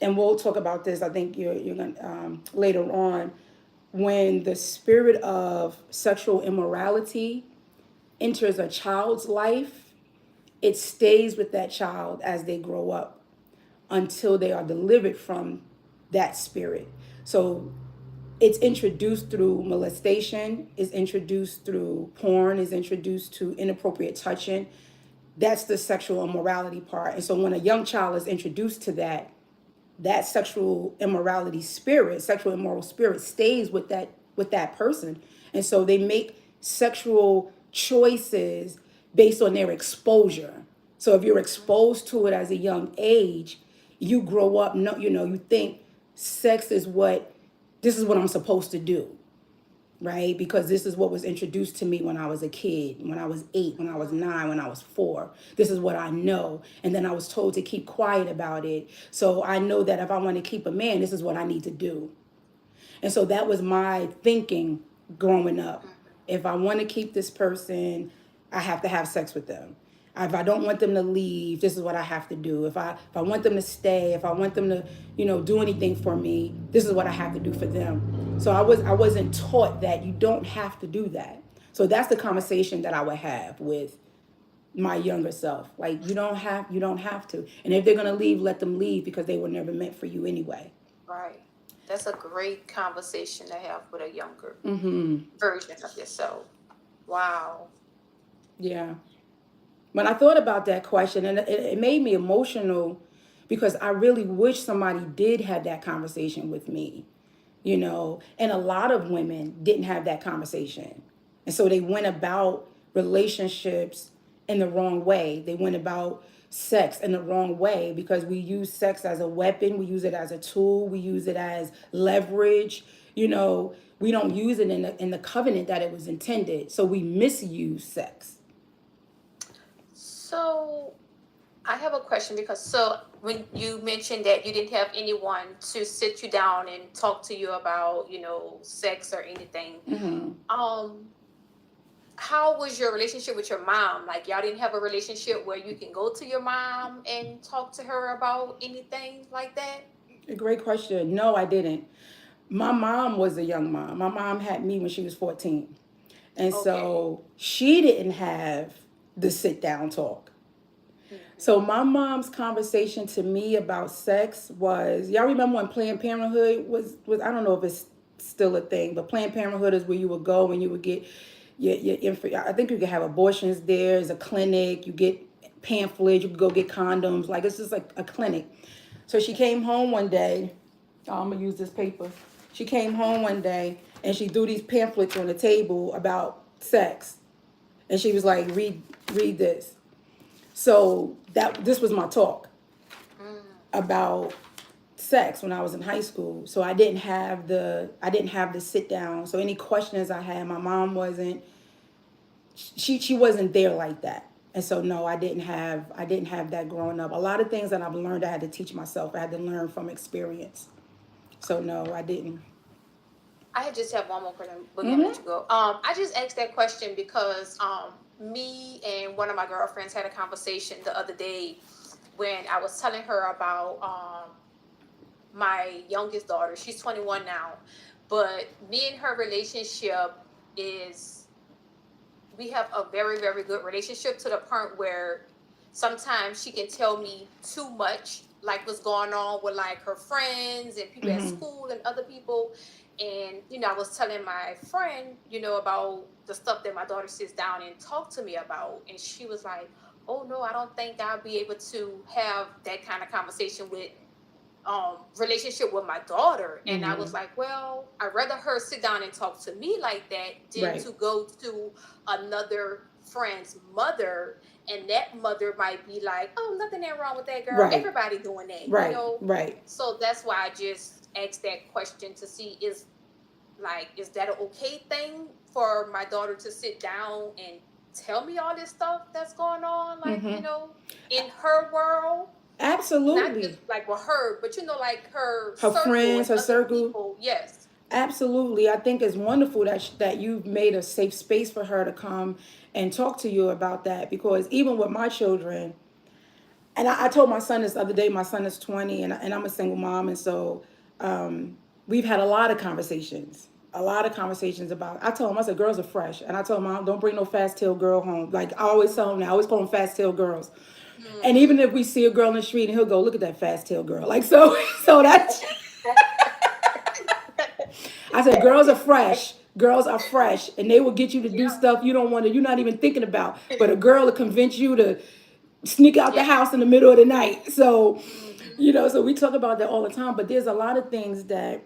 S2: and we'll talk about this, I think you're going to later on, when the spirit of sexual immorality enters a child's life, it stays with that child as they grow up until they are delivered from that spirit. So it's introduced through molestation, is introduced through porn, is introduced to inappropriate touching. That's the sexual immorality part. And so when a young child is introduced to that, that sexual immorality spirit, sexual immoral spirit stays with that person. And so they make sexual choices based on their exposure. So if you're exposed to it as a young age, you grow up, no, you think sex is what this is what I'm supposed to do, right? Because this is what was introduced to me when I was a kid, when I was 8, when I was 9, when I was 4. This is what I know. And then I was told to keep quiet about it. So I know that if I want to keep a man, this is what I need to do. And so that was my thinking growing up. If I want to keep this person, I have to have sex with them. If I don't want them to leave, this is what I have to do. If I want them to stay, if I want them to, do anything for me, this is what I have to do for them. So I wasn't taught that you don't have to do that. So that's the conversation that I would have with my younger self. Like you don't have to. And if they're gonna leave, let them leave because they were never meant for you anyway.
S3: Right. That's a great conversation to have with a younger
S2: Mm-hmm.
S3: version of yourself. Wow.
S2: Yeah. When I thought about that question, and it made me emotional because I really wish somebody did have that conversation with me, and a lot of women didn't have that conversation. And so they went about relationships in the wrong way. They went about sex in the wrong way because we use sex as a weapon, we use it as a tool, we use it as leverage, we don't use it in the covenant that it was intended. So we misuse sex.
S3: So I have a question because so when you mentioned that you didn't have anyone to sit you down and talk to you about, sex or anything,
S2: Mm-hmm.
S3: um, how was your relationship with your mom? Like y'all didn't have a relationship where you can go to your mom and talk to her about anything like that?
S2: A great question. No, I didn't. My mom was a young mom. My mom had me when she was 14. And
S3: Okay.
S2: so she didn't have the sit down talk. So my mom's conversation to me about sex was, y'all remember when Planned Parenthood was I don't know if it's still a thing, but Planned Parenthood is where you would go and you would get I think you could have abortions there. There's a clinic. You get pamphlets. You could go get condoms. Like it's just like a clinic. So she came home one day. Oh, I'm gonna use this paper. She came home one day and she threw these pamphlets on the table about sex, and she was like, "Read this." So this was my talk about sex when I was in high school. So I didn't have the sit down. So any questions I had, my mom wasn't she wasn't there like that. And so no, I didn't have that growing up. A lot of things that I've learned I had to teach myself. I had to learn from experience. So no, I didn't.
S3: I just have one more question. We're gonna let
S2: Mhm.
S3: you go. I just asked that question because me and one of my girlfriends had a conversation the other day when I was telling her about my youngest daughter. She's 21 now, but me and her relationship is we have a very very good relationship to the point where sometimes she can tell me too much like what's going on with like her friends and people at
S2: Mhm.
S3: school and other people. And I was telling my friend about the stuff that my daughter sits down and talk to me about, and she was like, oh no, I don't think I'll be able to have that kind of conversation with relationship with my daughter. And I was
S2: Mhm.
S3: like, well, I'd rather her sit down and talk to me like that than
S2: Right.
S3: to go to another friend's mother, and that mother might be like, oh, nothing ain't wrong with that girl,
S2: Right.
S3: everybody doing that.
S2: Right. Right.
S3: So that's why I just asked that question to see is that an okay thing for my daughter to sit down and tell me all this stuff that's going on, like
S2: Mhm.
S3: in her world, not just
S2: Absolutely.
S3: like with her, but like her
S2: Her
S3: circle
S2: friends,
S3: and
S2: her
S3: other
S2: circle.
S3: people. Yes.
S2: Absolutely. I think it's wonderful that you've made a safe space for her to come and talk to you about that, because even with my children, and I told my son this the other day. My son is 20, and I'm a single mom, and so we've had a lot of conversations. A lot of conversations about. I told him, I said, girls are fresh, and I told him, don't bring no fast tail girl home. Like I always tell him, now I always call them fast tail girls. And even if we see a girl in the street, and he'll go, look at that fast tail girl. Like so, so that's. I said, girls are fresh. Girls are fresh, and they will get you to do
S3: Yeah.
S2: stuff you don't want to. You're not even thinking about. But a girl will convince you to sneak out the
S3: Yeah.
S2: house in the middle of the night. So, So we talk about that all the time, but there's a lot of things that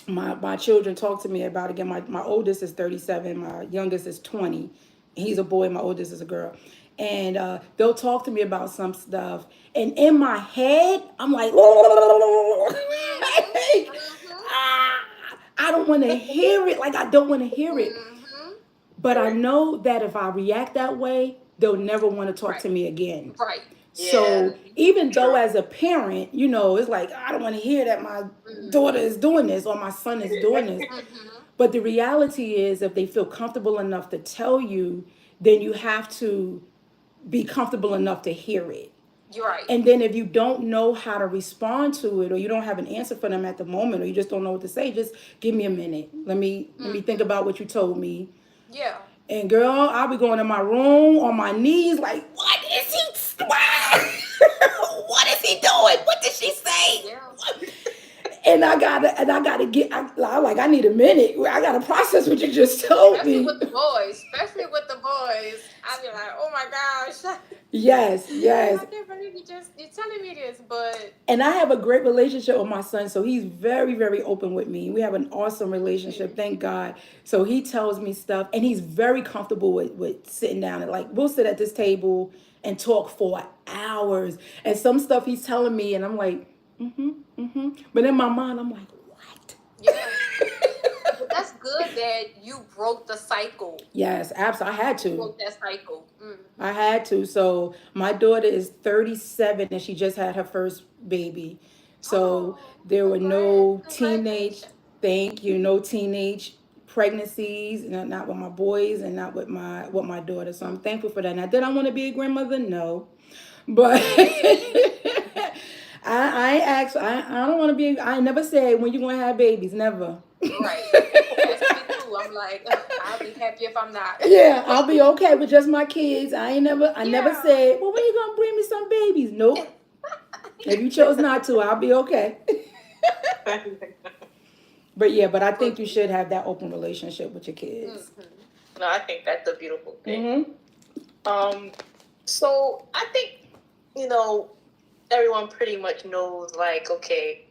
S2: my children talk to me about. Again, my oldest is 37, my youngest is 20. He's a boy, my oldest is a girl. And they'll talk to me about some stuff. And in my head, I'm like, ah, I don't want to hear it. Like, I don't want to hear it. But I know that if I react that way, they'll never want to talk to me again.
S3: Right.
S2: So even though
S1: True.
S2: as a parent, it's like, I don't want to hear that my daughter is doing this or my son is doing this. But the reality is, if they feel comfortable enough to tell you, then you have to be comfortable enough to hear it.
S3: You're right.
S2: And then if you don't know how to respond to it, or you don't have an answer for them at the moment, or you just don't know what to say, just give me a minute. Let me think about what you told me.
S3: Yeah.
S2: And girl, I'll be going in my room on my knees like, what is he? What is he doing? What did she say?
S3: Yeah.
S2: And I gotta get. I need a minute. I gotta process what you just told
S3: Especially
S2: me.
S3: with the boys. I'll be like, oh my gosh.
S2: Yes.
S3: I can't believe you're telling me this, but.
S2: And I have a great relationship with my son, so he's very, very open with me. We have an awesome relationship, thank God. So he tells me stuff, and he's very comfortable with sitting down and we'll sit at this table and talk for hours. And some stuff he's telling me, and I'm like, But in my mind, I'm like, what?
S3: Yeah. But that's good that you broke the cycle.
S2: Yes, absolutely. I had to.
S3: Broke that cycle.
S2: I had to. So my daughter is 37 and she just had her first baby. So there were no teenage, thank you, no teenage pregnancies, not with my boys and not with my daughter. So I'm thankful for that. Now, did I want to be a grandmother? No. But I don't want to be. I never said when you gonna have babies. Never.
S3: Right. That's me too. I'm like, I'll be happy if I'm not.
S2: Yeah, I'll be okay with just my kids. I never said, well, when you gonna bring me some babies? Nope. If you chose not to, I'll be okay. But I think you should have that open relationship with your kids.
S1: No, I think that's a beautiful thing. So I think, everyone pretty much knows, okay,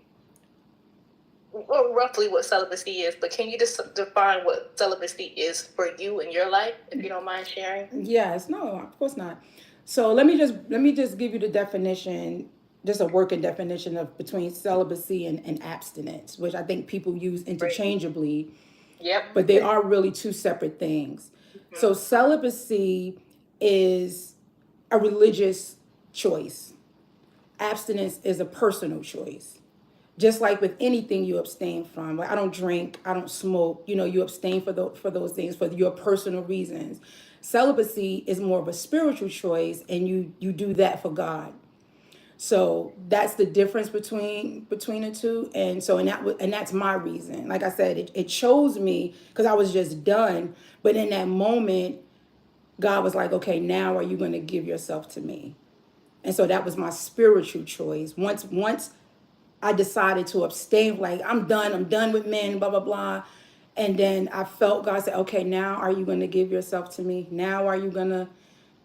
S1: roughly what celibacy is, but can you just define what celibacy is for you in your life, if you don't mind sharing?
S2: Yes, no, of course not. So let me just give you the definition, just a working definition of between celibacy and abstinence, which I think people use interchangeably.
S1: Yep.
S2: But they are really two separate things. So celibacy is a religious choice. Abstinence is a personal choice. Just like with anything you abstain from. Like I don't drink, I don't smoke. You abstain for those things for your personal reasons. Celibacy is more of a spiritual choice, and you do that for God. So that's the difference between the two. And so and that's my reason. Like I said, it chose me because I was just done. But in that moment, God was like, okay, now are you going to give yourself to me? And so that was my spiritual choice. Once I decided to abstain, like I'm done with men, blah, blah, blah. And then I felt God say, okay, now are you going to give yourself to me? Now are you going to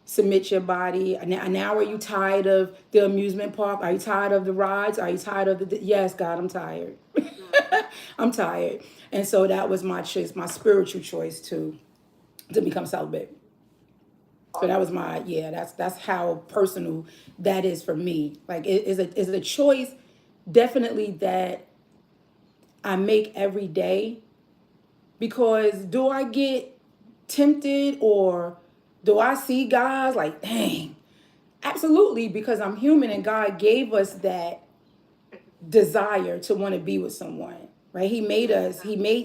S2: submit your body? Now are you tired of the amusement park? Are you tired of the rides? Are you tired of yes, God, I'm tired. I'm tired. And so that was my choice, my spiritual choice to become celibate. So that was that's how personal that is for me. Like it is a choice definitely that I make every day, because do I get tempted or do I see guys like, dang, absolutely, because I'm human and God gave us that desire to want to be with someone, right? He made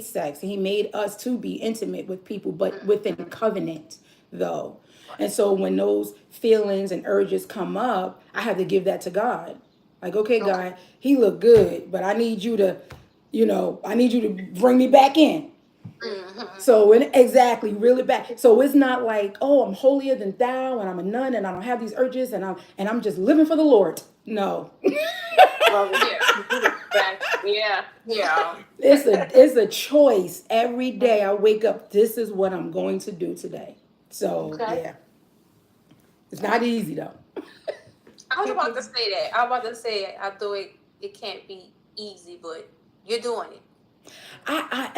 S2: sex, and he made us to be intimate with people, but within covenant though. And so when those feelings and urges come up, I have to give that to God. Like, okay, God, he looked good, but I need you to, bring me back in. So exactly, really back. So it's not like, oh, I'm holier than thou, and I'm a nun, and I don't have these urges, and I'm just living for the Lord. No.
S1: Yeah.
S2: It's a choice every day. I wake up. This is what I'm going to do today. So yeah, it's not easy though.
S3: I was about to say that. I was about to say, although it can't be easy, but you're doing it.
S2: I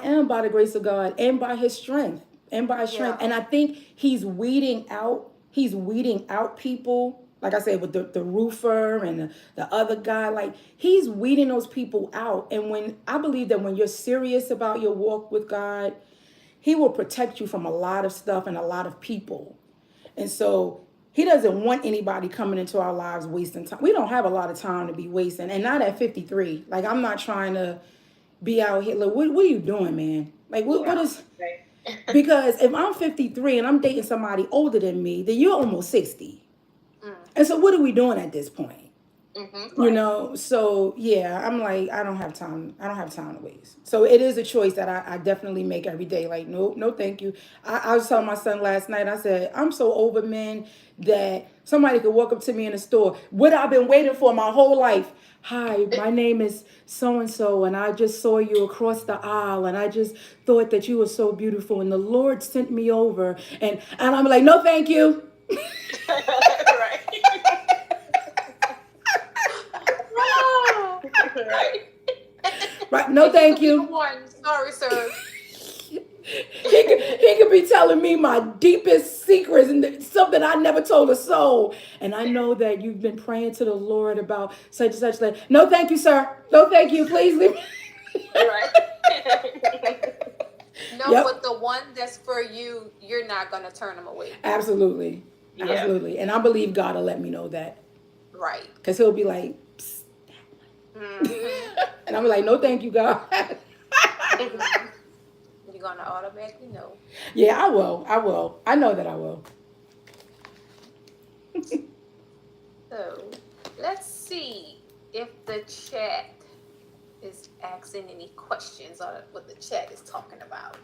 S2: am by the grace of God and by his strength. And by his strength.
S3: Yeah.
S2: And I think he's weeding out people, like I said, with the roofer and the other guy. Like he's weeding those people out. And when I believe that when you're serious about your walk with God, he will protect you from a lot of stuff and a lot of people. And so he doesn't want anybody coming into our lives wasting time. We don't have a lot of time to be wasting. And not at 53. Like I'm not trying to be out here. Like, what are you doing, man? Like, what is? Because if I'm 53 and I'm dating somebody older than me, then you're almost 60. And so, what are we doing at this point? You know, so yeah, I'm like, I don't have time. I don't have time to waste. So it is a choice that I definitely make every day. Like, no, thank you. I was telling my son last night, I said, I'm so over men that somebody could walk up to me in the store. What I've been waiting for my whole life. Hi, my name is so-and-so, and I just saw you across the aisle, and I just thought that you were so beautiful, and the Lord sent me over. And I'm like, no, thank you.
S1: Right. Right.
S2: Right. No, thank you.
S3: Sorry, sir.
S2: He could be telling me my deepest secrets and something I never told a soul. And I know that you've been praying to the Lord about such and such. Like, no, thank you, sir. No, thank you. Please leave me.
S1: Right.
S3: No, but the one that's for you, you're not going to turn them away.
S2: Absolutely. Yeah. Absolutely. And I believe God will let me know that.
S3: Right.
S2: Because he'll be like, psst. And I'm like, no, thank you, God.
S3: You're going to automatically know.
S2: Yeah, I will. I know that I will.
S3: So, let's see if the chat is asking any questions on what the chat is talking about.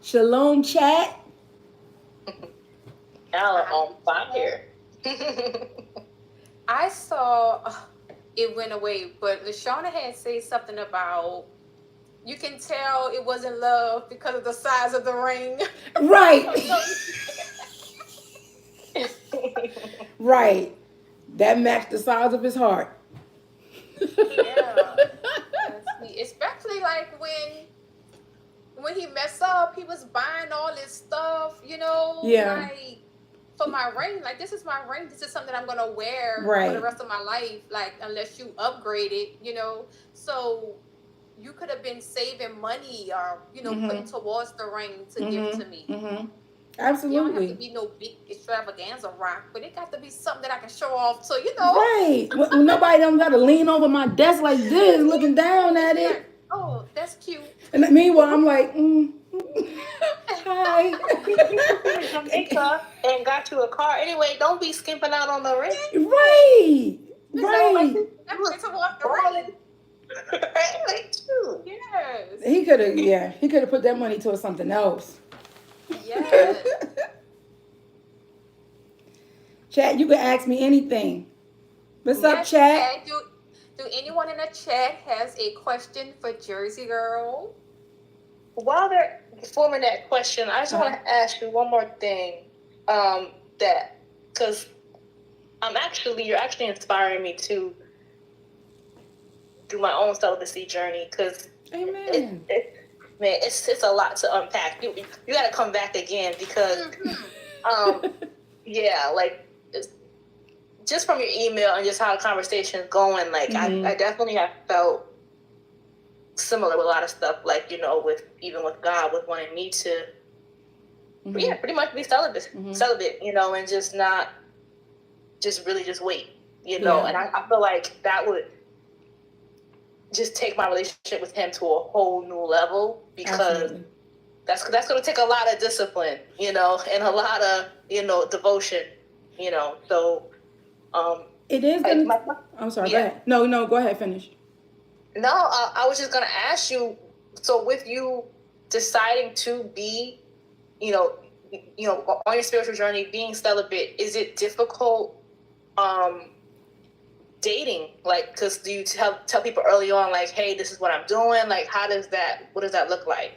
S2: Shalom, chat.
S1: Y'all are on fire.
S3: I saw it went away, but LaShawna had said something about you can tell it wasn't love because of the size of the ring.
S2: Right. Right. That matched the size of his heart.
S3: Yeah. Especially like when he messed up, he was buying all this stuff, you know, like for my ring, like this is my ring. This is something I'm gonna wear for the rest of my life, like unless you upgrade it, you know. So you could have been saving money or, you know, putting towards the ring to give to me.
S2: Absolutely.
S3: You don't have to be no big extravaganza rock, but it got to be something that I can show off. So, you know.
S2: Right. Well, nobody don't got to lean over my desk like this, looking down at it.
S3: Like, oh, that's cute.
S2: And meanwhile, I'm like, hi.
S1: Jamaica and got you a car. Anyway, don't be skimping out on the ring.
S2: Right. Right.
S3: That's to walk the ring.
S1: Right.
S3: Yes.
S2: He could have put that money towards something else.
S3: Yes.
S2: Chat, you can ask me anything. What's up, chat?
S3: Do anyone in the chat has a question for Jersey Girl?
S1: While they're forming that question, I just want to ask you one more thing. Because you're actually inspiring me to do my own celibacy journey. Because
S2: Amen.
S1: It's a lot to unpack. You got to come back again because, just from your email and just how the conversation is going, like I definitely have felt similar with a lot of stuff, like, you know, with God, with wanting me to, pretty much be celibate, you know, and just not, just really just wait, you know, and I feel like that would just take my relationship with him to a whole new level, because that's going to take a lot of discipline, you know, and a lot of, you know, devotion, you know, so
S2: it is going to, I'm sorry, go ahead. No, go ahead, finish.
S1: No, I was just going to ask you, so with you deciding to be, you know, on your spiritual journey, being celibate, is it difficult dating? Like, because do you tell people early on, like, hey, this is what I'm doing? Like, what does that look like?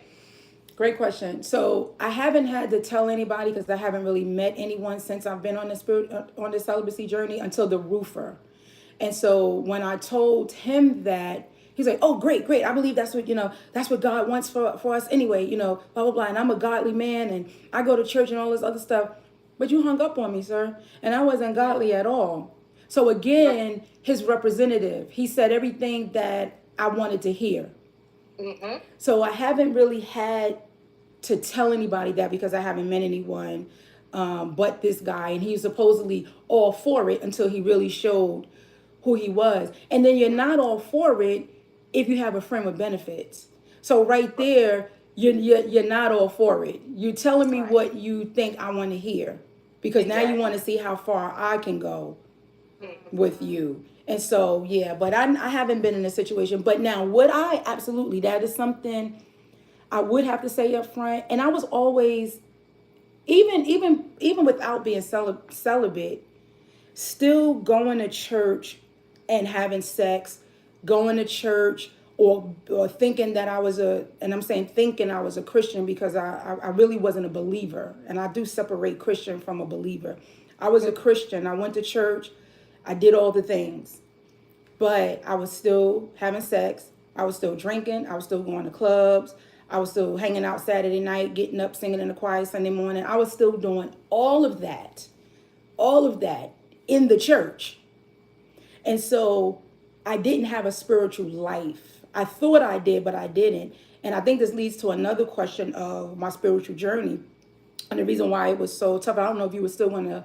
S2: Great question. So I haven't had to tell anybody because I haven't really met anyone since I've been on the on the celibacy journey until the roofer. And so when I told him that, he's like, "Oh, great, great. I believe that's what that's what God wants for us anyway. Blah blah blah. And I'm a godly man, and I go to church and all this other stuff." But you hung up on me, sir, and I wasn't godly at all. So again, his representative, he said everything that I wanted to hear.
S1: Mm-hmm.
S2: So I haven't really had to tell anybody that because I haven't met anyone but this guy, and he's supposedly all for it until he really showed who he was. And then you're not all for it if you have a friend with benefits. So right there, you're not all for it. You're telling me what you think I want to hear because now you want to see how far I can go with you. And so, yeah, but I haven't been in a situation. But now, would I? Absolutely. That is something I would have to say up front. And I was always, even without being celibate, still going to church and having sex, going to church or thinking that I was and I'm saying thinking I was a Christian because I really wasn't a believer. And I do separate Christian from a believer. I was a Christian. I went to church. I did all the things. But I was still having sex. I was still drinking. I was still going to clubs. I was still hanging out Saturday night, getting up, singing in the choir Sunday morning. I was still doing all of that in the church. And so I didn't have a spiritual life. I thought I did, but I didn't. And I think this leads to another question of my spiritual journey and the reason why it was so tough. I don't know if you were still going to,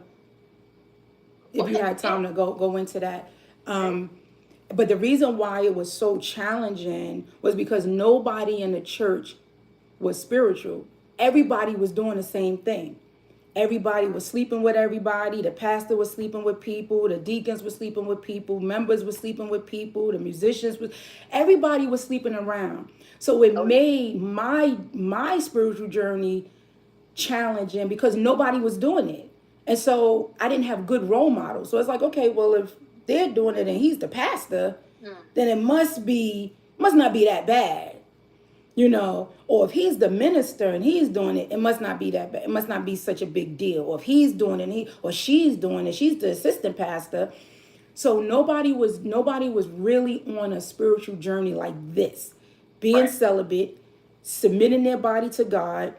S2: if you had time to go into that. But the reason why it was so challenging was because nobody in the church was spiritual. Everybody was doing the same thing. Everybody was sleeping with everybody. The pastor was sleeping with people. The deacons were sleeping with people. Members were sleeping with people. The musicians was. Everybody was sleeping around. So it made my spiritual journey challenging because nobody was doing it, and so I didn't have good role models. So it's like, okay, well, if they're doing it and he's the pastor, then it must not be that bad. Or if he's the minister and he's doing it, it must not be that bad. It must not be such a big deal. Or if he's doing it, or she's doing it, she's the assistant pastor. So nobody was really on a spiritual journey like this, being celibate, submitting their body to God,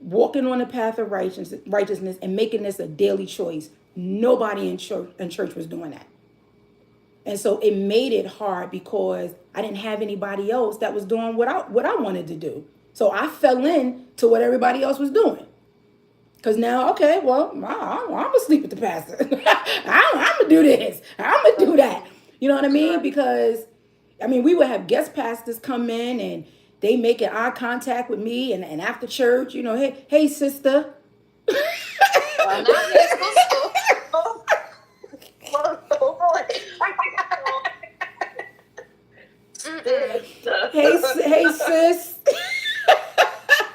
S2: walking on the path of righteousness, and making this a daily choice. Nobody in church was doing that. And so it made it hard because I didn't have anybody else that was doing what I wanted to do. So I fell into what everybody else was doing. Because now, okay, well, I'm going to sleep with the pastor. I'm going to do this. I'm going to do that. You know what I mean? Because, we would have guest pastors come in and they making eye contact with me. And after church, hey, sister.
S3: Well, not his sister.
S2: Hey, sis.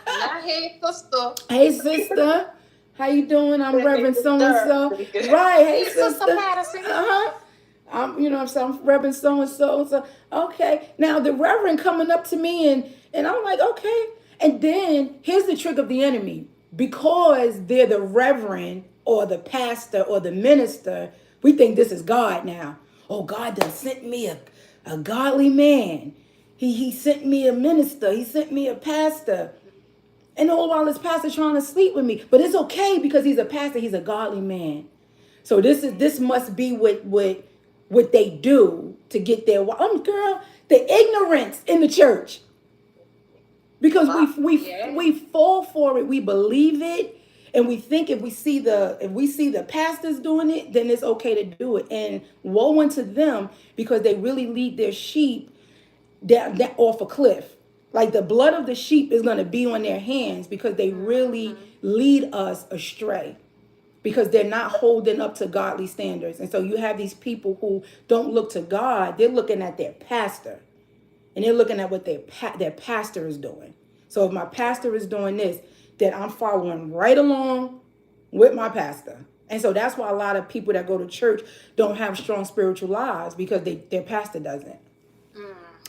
S3: Not his sister.
S2: Hey, sister. How you doing? I'm Reverend so-and-so. Right, hey, sister. Uh-huh. I'm Reverend so-and-so. So, okay. Now, the Reverend coming up to me, and I'm like, okay. And then, here's the trick of the enemy. Because they're the Reverend or the pastor or the minister, we think this is God now. Oh, God done sent me a godly man. He sent me a minister. He sent me a pastor. And all while this pastor trying to sleep with me. But it's okay because he's a pastor. He's a godly man. So this must be what they do to get their girl, the ignorance in the church. Because we fall for it. We believe it. And we think if we see the pastors doing it, then it's okay to do it. And woe unto them because they really lead their sheep down off a cliff. Like the blood of the sheep is going to be on their hands because they really lead us astray because they're not holding up to godly standards. And so you have these people who don't look to God. They're looking at their pastor and they're looking at what their pastor is doing. So if my pastor is doing this, then I'm following right along with my pastor. And so that's why a lot of people that go to church don't have strong spiritual lives because their pastor doesn't.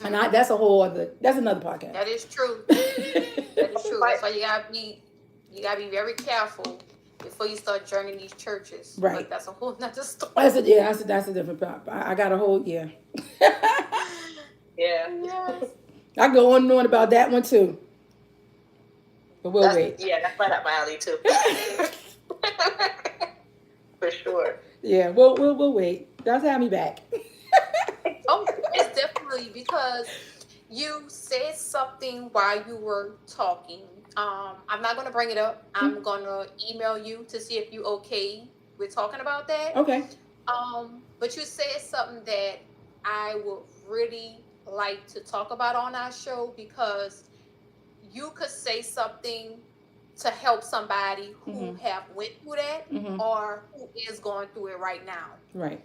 S2: And that's another podcast.
S3: That is true. That is true. That's why you gotta be very careful before you start joining these churches.
S2: Right.
S3: But that's a whole nother story.
S2: That's a different part. I got a whole
S1: Yeah.
S3: Yes.
S2: I go on and on about that one too. But we'll wait.
S1: Yeah, that's right up my alley too. For sure.
S2: Yeah, we'll wait. Just have me back.
S3: Oh, it's definitely because you said something while you were talking. I'm not gonna bring it up. I'm gonna email you to see if you okay with talking about that.
S2: Okay.
S3: But you said something that I would really like to talk about on our show, because you could say something to help somebody who have went through that or who is going through it right now.
S2: Right.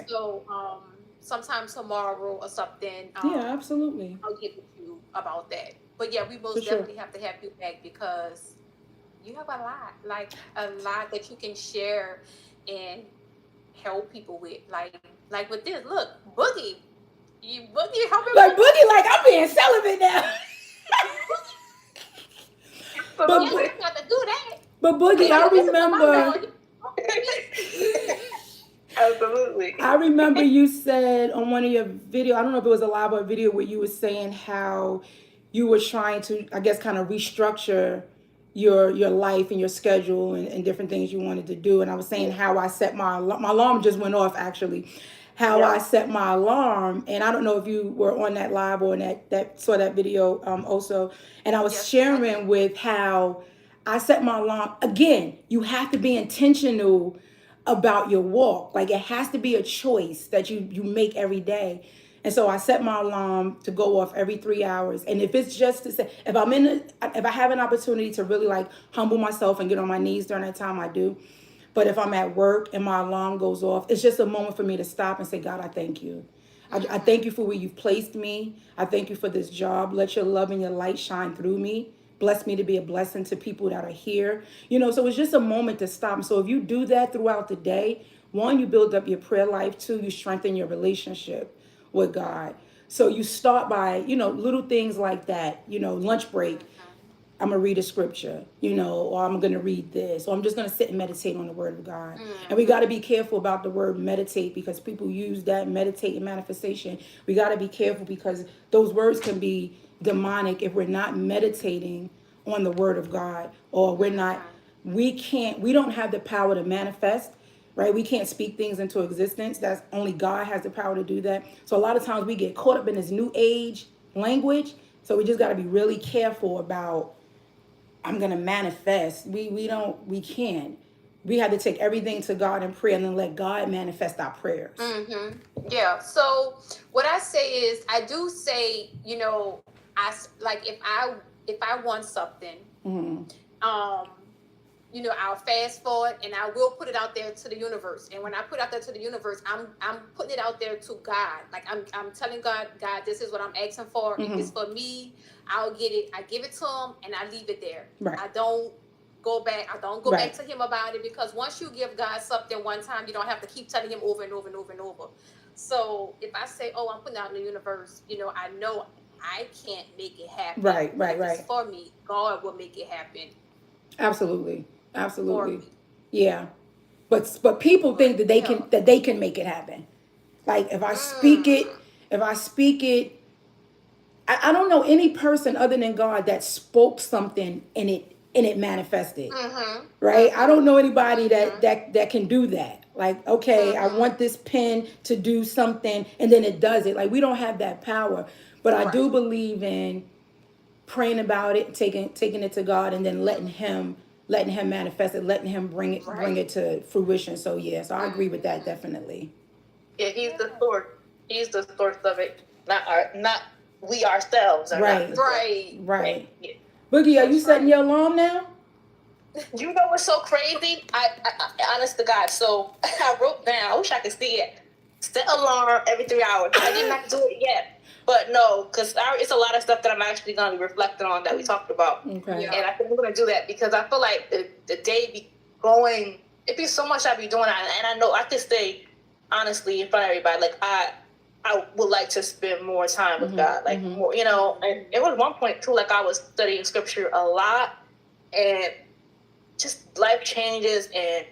S3: So sometime tomorrow or something.
S2: Yeah, absolutely.
S3: I'll get with you about that. But yeah, we most definitely have to have you back, because you have a lot that you can share and help people with. Like with this, look, Boogie helping.
S2: Like Boogie, like I'm being celibate now.
S3: But you got to do that.
S2: But Boogie, I remember.
S1: Absolutely.
S2: I remember you said on one of your videos, I don't know if it was a live or a video, where you were saying how you were trying to, I guess, kind of restructure your life and your schedule and different things you wanted to do. And I was saying how I set my alarm just went off actually. How I set my alarm, and I don't know if you were on that live or in that saw that video also. And I was sharing with how I set my alarm. Again, you have to be intentional about your walk. Like it has to be a choice that you make every day. And so I set my alarm to go off every 3 hours. And if it's just to say, if I have an opportunity to really like humble myself and get on my knees during that time, I do. But if I'm at work and my alarm goes off, it's just a moment for me to stop and say, God, I thank you. I thank you for where you've placed me. I thank you for this job. Let your love and your light shine through me. Bless me to be a blessing to people that are here. So it's just a moment to stop. So if you do that throughout the day, one, you build up your prayer life. Two, you strengthen your relationship with God. So you start by, little things like that, lunch break. I'm going to read a scripture, or I'm going to read this, or I'm just going to sit and meditate on the word of God. And we got to be careful about the word meditate, because people use that meditate and manifestation. We got to be careful, because those words can be demonic if we're not meditating on the word of God, or we don't have the power to manifest, right? We can't speak things into existence. That's only God has the power to do that. So a lot of times we get caught up in this new age language. So we just got to be really careful about, I'm going to manifest. We can't. We have to take everything to God in prayer and then let God manifest our prayers.
S3: Yeah. So what I say is, I do say, if I want something, I'll fast forward and I will put it out there to the universe. And when I put it out there to the universe, I'm putting it out there to God. Like I'm telling God, this is what I'm asking for. If it's for me, I'll get it. I give it to him and I leave it there.
S2: Right.
S3: I don't go back back to him about it, because once you give God something one time, you don't have to keep telling him over and over and over and over. So if I say, I'm putting out in the universe, I know I can't make it happen.
S2: Right.
S3: If it's for me, God will make it happen.
S2: Absolutely. Yeah. But people think that they can make it happen. Like if I speak it, I don't know any person other than God that spoke something and it manifested. Right? I don't know anybody that can do that. Like, okay, I want this pen to do something and then it does it. Like we don't have that power. But I do believe in praying about it, taking it to God, and then letting him manifest it, letting him bring it to fruition. So so I agree with that definitely.
S1: Yeah, he's the source. He's the source of it, not we ourselves.
S2: Right.
S1: Yeah.
S2: Boogie, are you setting your alarm now?
S1: You know what's so crazy? I honest to God. So I wrote down. I wish I could see it. Set alarm every 3 hours. I did not do it yet. But no, because it's a lot of stuff that I'm actually going to be reflecting on that we talked about.
S2: Okay.
S1: And I think we're going to do that because I feel like the day be going, it'd be so much I'd be doing. And I know I could say, honestly, in front of everybody, like, I would like to spend more time with God, like more, you know. And it was one point too, like I was studying scripture a lot, and just life changes and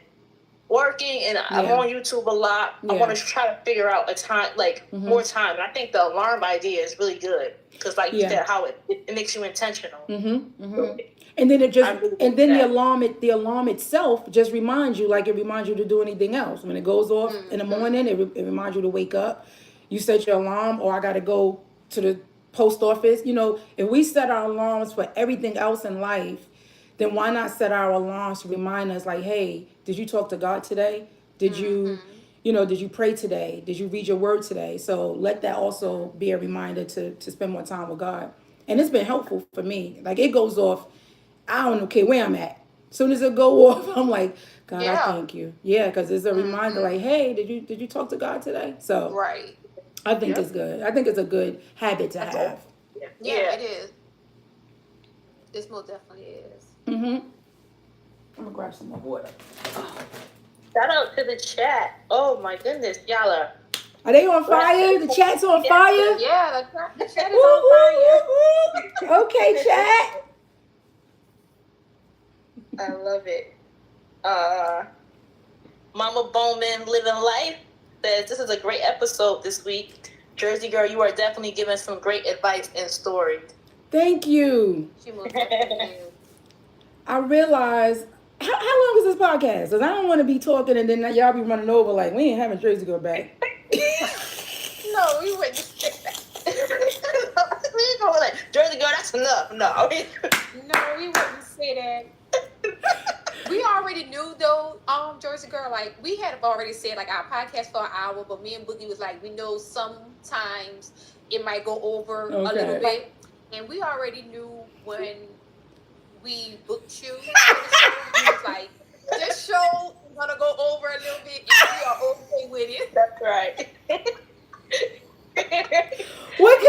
S1: working, and I'm on YouTube a lot. I want to try to figure out a time, like more time. And I think the alarm idea is really good because, like you said, how it makes you intentional.
S2: And then it just, and then the alarm itself just reminds you, like it reminds you to do anything else. When it goes off in the morning, it reminds you to wake up. You set your alarm, or I got to go to the post office. You know, if we set our alarms for everything else in life, then why not set our alarms to remind us, like, hey, did you talk to God today? Did you, you know, did you pray today? Did you read your word today? So let that also be a reminder to spend more time with God. And it's been helpful for me. Like it goes off, I don't care where I'm at. As soon as it go off, I'm like, God, I thank you. Yeah, because it's a reminder, like, hey, did you talk to God today? So I think it's good. I think it's a good habit to have.
S3: Yeah, it is. This most definitely is.
S2: I'm gonna grab some more water.
S1: Shout out to the chat. Oh my goodness, y'all
S2: are they on fire? The chat's on fire?
S3: Yeah, the chat is on
S2: fire. Okay, chat.
S1: I love it. Mama Bowman Living Life says this is a great episode this week. Jersey girl, you are definitely giving some great advice and stories.
S2: Thank you.
S3: She most definitely is.
S2: I realize, how long is this podcast? Because I don't want to be talking and then y'all be running over like, we ain't having Jersey girl back.
S3: No, we wouldn't say that.
S1: We ain't going like, Jersey girl, that's enough. No.
S3: No, we wouldn't say that. We already knew though, Jersey girl, like we had already said like our podcast for an hour, but me and Boogie was like, we know sometimes it might go over a little bit, and we already knew when we booked you for the show, we was like, this show is gonna go over a little bit, and we are okay with it.
S1: That's right.
S2: What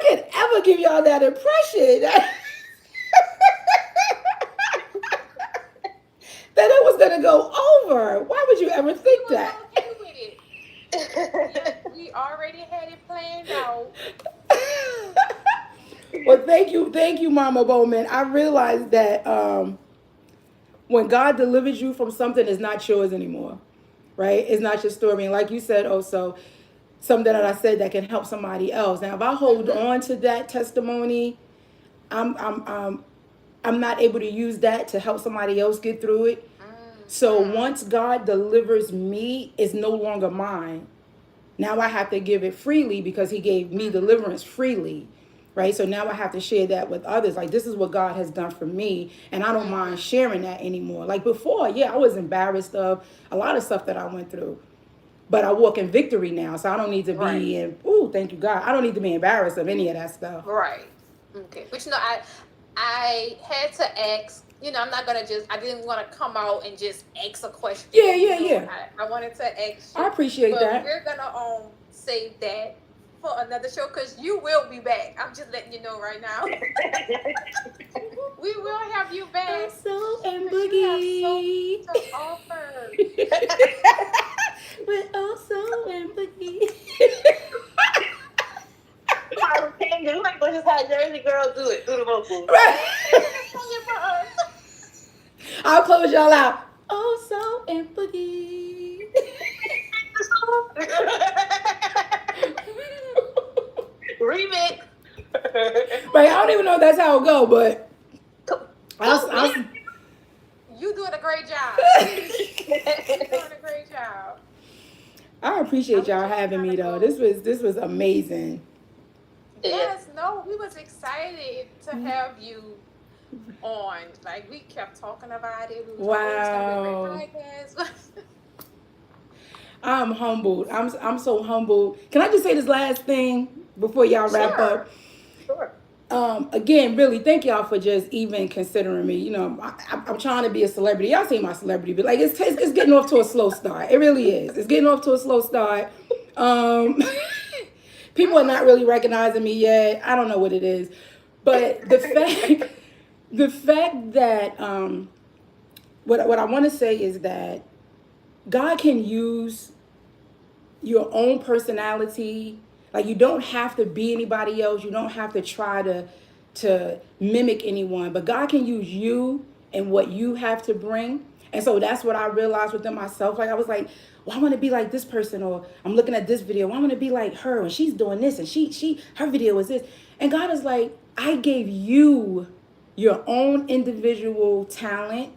S2: could ever give y'all that impression? That it was gonna go over. Why would you ever think that?
S3: Okay with it. Yeah, we already had it planned out.
S2: Well, thank you, Mama Bowman. I realized that when God delivers you from something, it's not yours anymore, right? It's not your story. And like you said, also something that I said that can help somebody else. Now, if I hold on to that testimony, I'm not able to use that to help somebody else get through it. So once God delivers me, it's no longer mine. Now I have to give it freely because he gave me deliverance freely, right? So now I have to share that with others. Like, this is what God has done for me, and I don't mind sharing that anymore. Like before, yeah, I was embarrassed of a lot of stuff that I went through. But I walk in victory now, so I don't need to be in, thank you, God. I don't need to be embarrassed of any of that stuff.
S3: Right. Okay. But, you know, I had to ask, you know, I'm not going to I didn't want to come out and just ask a question.
S2: Yeah.
S3: I wanted to ask you.
S2: I appreciate that.
S3: We're going to save that for another show because you will be back. I'm just letting you know right now. We will have you back.
S2: Also and Boogie.
S3: You have so much to offer.
S2: But also and Boogie.
S1: You might go just have Jersey girl do it. Do the vocals.
S2: Right. I'll close y'all out. Also and Boogie.
S1: Remix.
S2: Right, I don't even know if that's how it go, but
S3: you doing a great job.
S2: I appreciate y'all having me though. This was amazing.
S3: Yes, no, we was excited to have you on. Like we kept talking about it.
S2: Wow. I'm humbled. I'm so humbled. Can I just say this last thing before y'all wrap up?
S1: Sure.
S2: Again, really, thank y'all for just even considering me. You know, I'm trying to be a celebrity. Y'all see my celebrity, but like it's getting off to a slow start. It really is. It's getting off to a slow start. People are not really recognizing me yet. I don't know what it is, but the fact that what I want to say is that God can use your own personality. Like, you don't have to be anybody else. You don't have to try to mimic anyone. But God can use you and what you have to bring. And so that's what I realized within myself. Like, I was like, well, I want to be like this person, or I'm looking at this video. Well, I want to be like her, and she's doing this, and her video is this. And God is like, I gave you your own individual talent.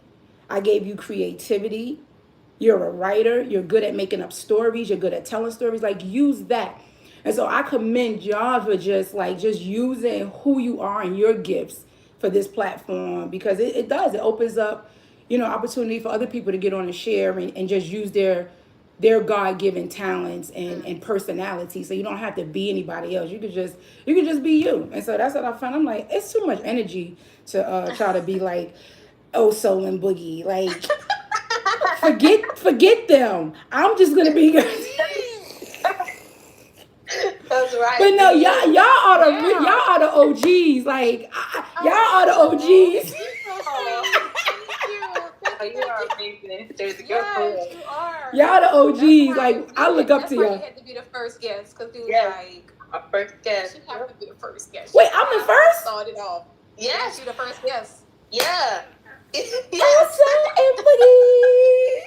S2: I gave you creativity. You're a writer. You're good at making up stories. You're good at telling stories. Like, use that. And so I commend y'all for just using who you are and your gifts for this platform, because it does. It opens up, opportunity for other people to get on and share and just use their God-given talents and personality. So you don't have to be anybody else. You could just be you. And so that's what I found. I'm like, it's too much energy to try to be like Oso and Boogie. Like, forget them. I'm just gonna be good.
S1: That's right.
S2: But no, y'all are the OGs. Like, y'all are the OGs.
S1: You are amazing. There's a girl.
S3: Yes, you are.
S2: Y'all the OGs.
S3: That's
S2: Like, I look up to
S3: that's why
S2: y'all.
S3: you had to be the first guest, because we was like,
S1: Our first guest.
S3: she have to be the first guest.
S2: Wait, I'm the first?
S3: Started off.
S1: Yes.
S3: You the first guest.
S1: Yeah.
S2: Oso and Boogie.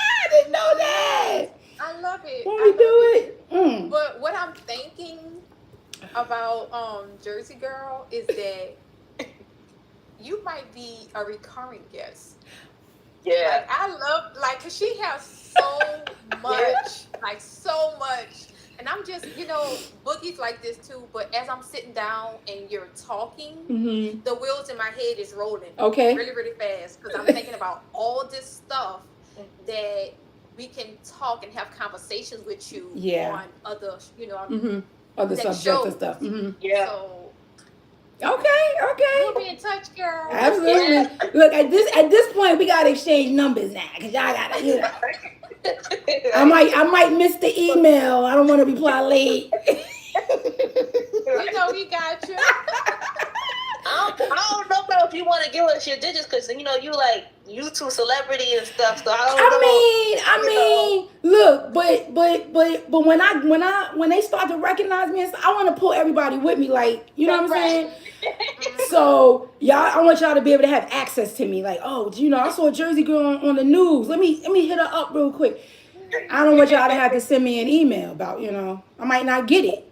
S2: I didn't know that.
S3: I love it.
S2: When
S3: I
S2: we
S3: love
S2: do it.
S3: But what I'm thinking about Jersey Girl is that you might be a recurring guest.
S1: Yeah.
S3: Like, I love, like, cause she has so much, like, so much. And I'm just, Boogie's like this too, but as I'm sitting down and you're talking, the wheels in my head is rolling.
S2: Okay.
S3: Really, really fast. Because I'm thinking about all this stuff that we can talk and have conversations with you on other,
S2: other
S3: next
S2: subjects
S3: shows.
S2: and stuff.
S1: Yeah.
S3: So
S2: Okay.
S3: we'll be in touch, girl.
S2: Absolutely.
S1: Yeah.
S2: Look, at this point, we gotta exchange numbers now, cause y'all gotta, I might miss the email. I don't want to reply late.
S3: We got you.
S1: I don't know if you want to give us your digits, because you like YouTube celebrity and stuff. So
S2: I mean, look, but when they start to recognize me, I want to pull everybody with me, like, you know what I'm saying? So I want y'all to be able to have access to me, like, oh, I saw a Jersey Girl on the news. Let me hit her up real quick. I don't want y'all to have to send me an email about, I might not get it.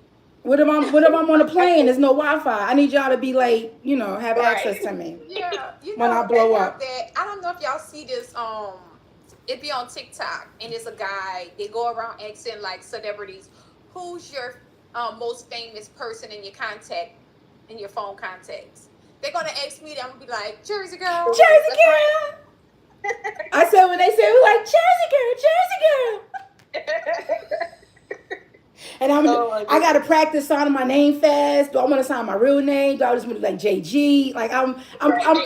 S2: What if I'm on a plane? There's no Wi-Fi. I need y'all to be like, have access to me.
S3: Yeah,
S2: when I blow up.
S3: That, I don't know if y'all see this. It be on TikTok, and it's a guy. They go around asking like celebrities, who's your most famous person in your phone contacts? They're gonna ask me. I'm gonna be like, Jersey Girl.
S2: Jersey Girl. I said when they said, we're like, Jersey Girl. And I gotta practice signing my name fast. Do I want to sign my real name? Do I just want to be like JG? Like, I'm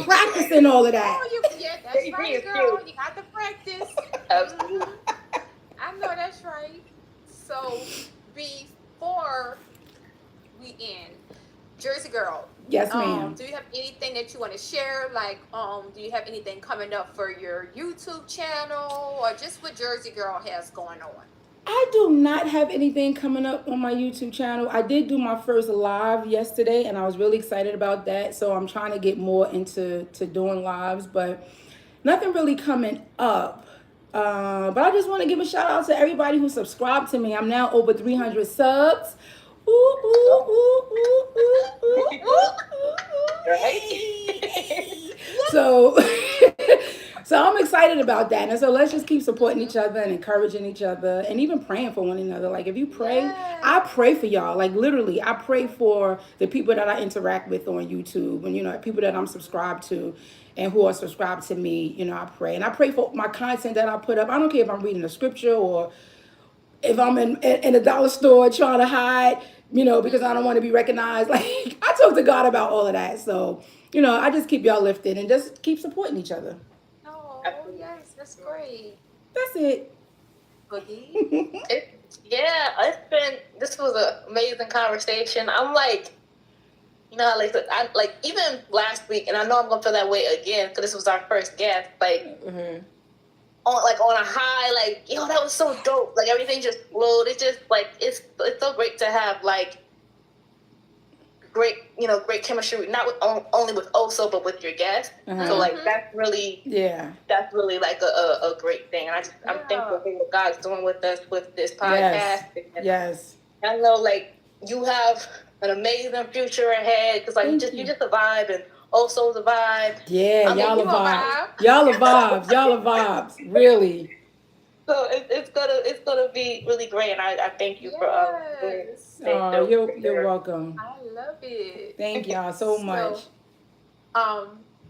S2: practicing all of that.
S3: Oh, that's right, girl. You got to practice. I know that's right. So before we end, Jersey Girl.
S2: Yes, ma'am.
S3: Do you have anything that you want to share? Like, do you have anything coming up for your YouTube channel, or just what Jersey Girl has going on?
S2: I do not have anything coming up on my YouTube channel. I did do my first live yesterday, and I was really excited about that. So I'm trying to get more into doing lives, but nothing really coming up. But I just want to give a shout out to everybody who subscribed to me. I'm now over 300 subs. Ooh, ooh, ooh, ooh, ooh, ooh, ooh. So I'm excited about that. And so let's just keep supporting each other and encouraging each other and even praying for one another. Like, if you pray, I pray for y'all. Like, literally, I pray for the people that I interact with on YouTube and, people that I'm subscribed to and who are subscribed to me. I pray. And I pray for my content that I put up. I don't care if I'm reading a scripture or if I'm in a dollar store trying to hide, because I don't want to be recognized. Like, I talk to God about all of that. So, I just keep y'all lifted and just keep supporting each other.
S3: Oh, yes, that's great.
S2: That's it.
S3: Boogie.
S1: This was an amazing conversation. I'm like, even last week, and I know I'm gonna feel that way again because this was our first guest. Like, on a high, like, yo, that was so dope. Like everything just flowed. It just like it's so great to have like great chemistry, not with only with Oso, but with your guests. So like that's really like a great thing. And I'm thankful for what God's doing with us with this podcast.
S2: Yes.
S1: I know like you have an amazing future ahead because like you just a vibe, and Oso's a vibe.
S2: Yeah, y'all are vibes. Y'all are vibes. Y'all are vibes. Really.
S1: So it's gonna be really great, and I thank you for
S2: you're welcome.
S3: I love it.
S2: Thank y'all so much.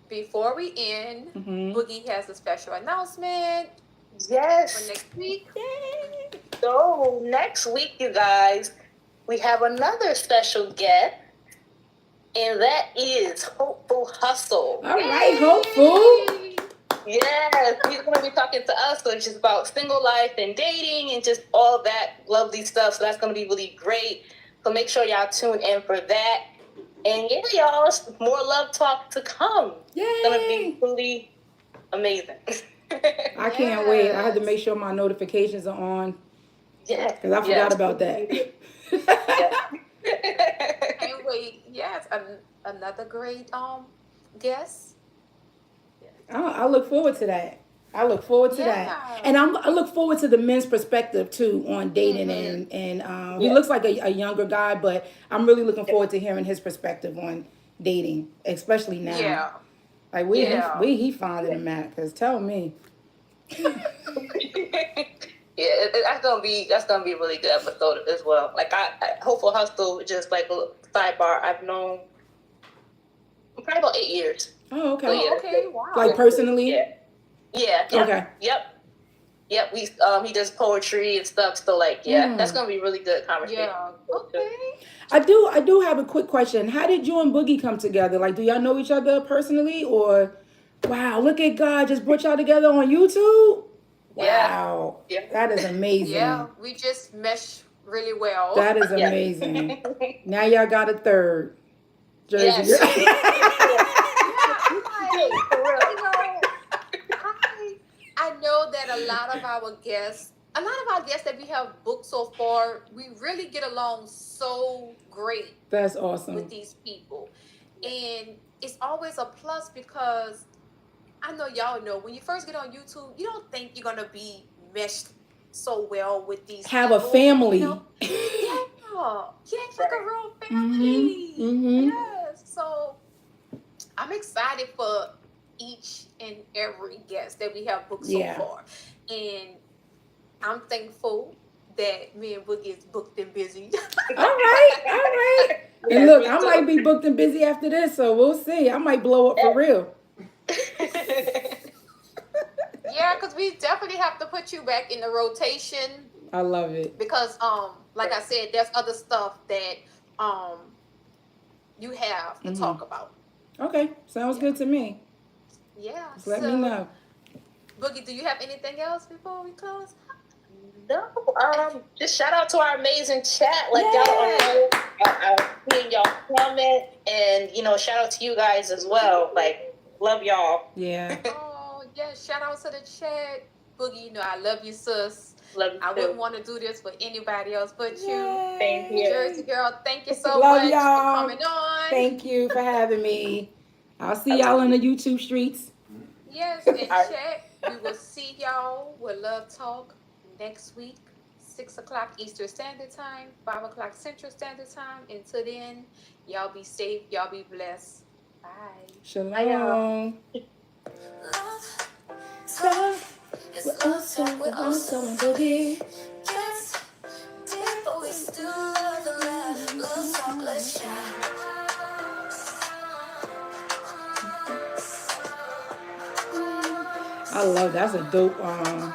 S3: Before we end, Boogie has a special announcement.
S1: Yes.
S3: For next week.
S2: Yay.
S1: So next week, you guys, we have another special guest, and that is Hopeful Hustle.
S2: All right, Hopeful.
S1: Yes, he's going to be talking to us, so just about single life and dating and just all that lovely stuff. So that's going to be really great. So make sure y'all tune in for that. And yeah, y'all, more love talk to come.
S2: Yay.
S1: It's going to be really amazing.
S2: I can't wait. I had to make sure my notifications are on.
S1: Yeah.
S2: Because I forgot about that.
S3: Can't wait. Yes, another great guest.
S2: I look forward to that. I look forward to that. And I look forward to the men's perspective, too, on dating. And he looks like a younger guy, but I'm really looking forward to hearing his perspective on dating, especially now.
S3: Yeah.
S2: Like, where he finding him at? Because tell me.
S1: That's gonna be a really good episode as well. Like I Hopeful Hustle, just like a sidebar, I've known probably about 8 years.
S2: Oh, okay.
S3: So, okay, wow.
S2: Like personally?
S1: Yeah.
S2: Okay.
S1: Yep. We he does poetry and stuff. So like, that's gonna be a really good conversation.
S3: Yeah. Okay.
S2: I do have a quick question. How did you and Boogie come together? Like, do y'all know each other personally, or wow, look at God just brought y'all together on YouTube? Wow.
S1: Yeah.
S2: That is amazing.
S3: Yeah, we just mesh really well.
S2: That is amazing. Now y'all got a third. Jersey.
S3: Yes. I know that a lot of our guests that we have booked so far, we really get along so great.
S2: That's awesome.
S3: With these people. And it's always a plus because I know y'all know when you first get on YouTube, you don't think you're gonna be meshed so well with these
S2: have
S3: people,
S2: a family.
S3: You know? It's like a real family. Yes. So I'm excited for each and every guest that we have booked so far. And I'm thankful that me and Boogie is booked and busy.
S2: All right. And look, I might be booked and busy after this, so we'll see. I might blow up for real.
S3: Yeah, because we definitely have to put you back in the rotation.
S2: I love it.
S3: Because like I said, there's other stuff that you have to talk about.
S2: Okay, sounds good to me.
S3: Yeah.
S2: Just let me know.
S3: Boogie, do you have anything else before we close?
S1: No, just shout out to our amazing chat. Like y'all seeing y'all comment, and shout out to you guys as well. Like, love y'all.
S2: Yeah.
S3: Oh yeah, shout out to the chat. Boogie, I love you, sis.
S1: Love you
S3: I
S1: too.
S3: wouldn't want to do this for anybody else but you.
S1: Thank you.
S3: Jersey girl, thank you so
S2: love
S3: much
S2: y'all.
S3: for coming on.
S2: Thank you for having me. I'll see y'all in the YouTube streets.
S3: Yes, and chat. We will see y'all with Love Talk next week, 6 o'clock Eastern Standard Time, 5 o'clock Central Standard Time. Until then, y'all be safe. Y'all be blessed. Bye.
S2: Shalom.
S4: It's love talk with Oso and Boogie. Gets deep, but we still love and laugh. Love talk, let's chat.
S2: I love that's a dope I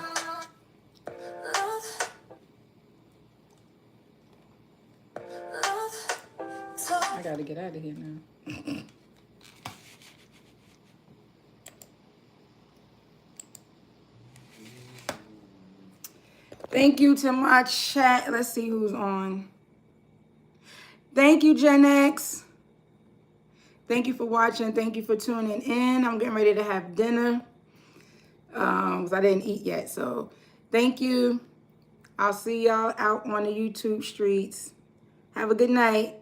S2: gotta get out of here now. Thank you to my chat. Let's see who's on. Thank you, Gen X. Thank you for watching. Thank you for tuning in. I'm getting ready to have dinner. 'cause I didn't eat yet. So thank you. I'll see y'all out on the YouTube streets. Have a good night.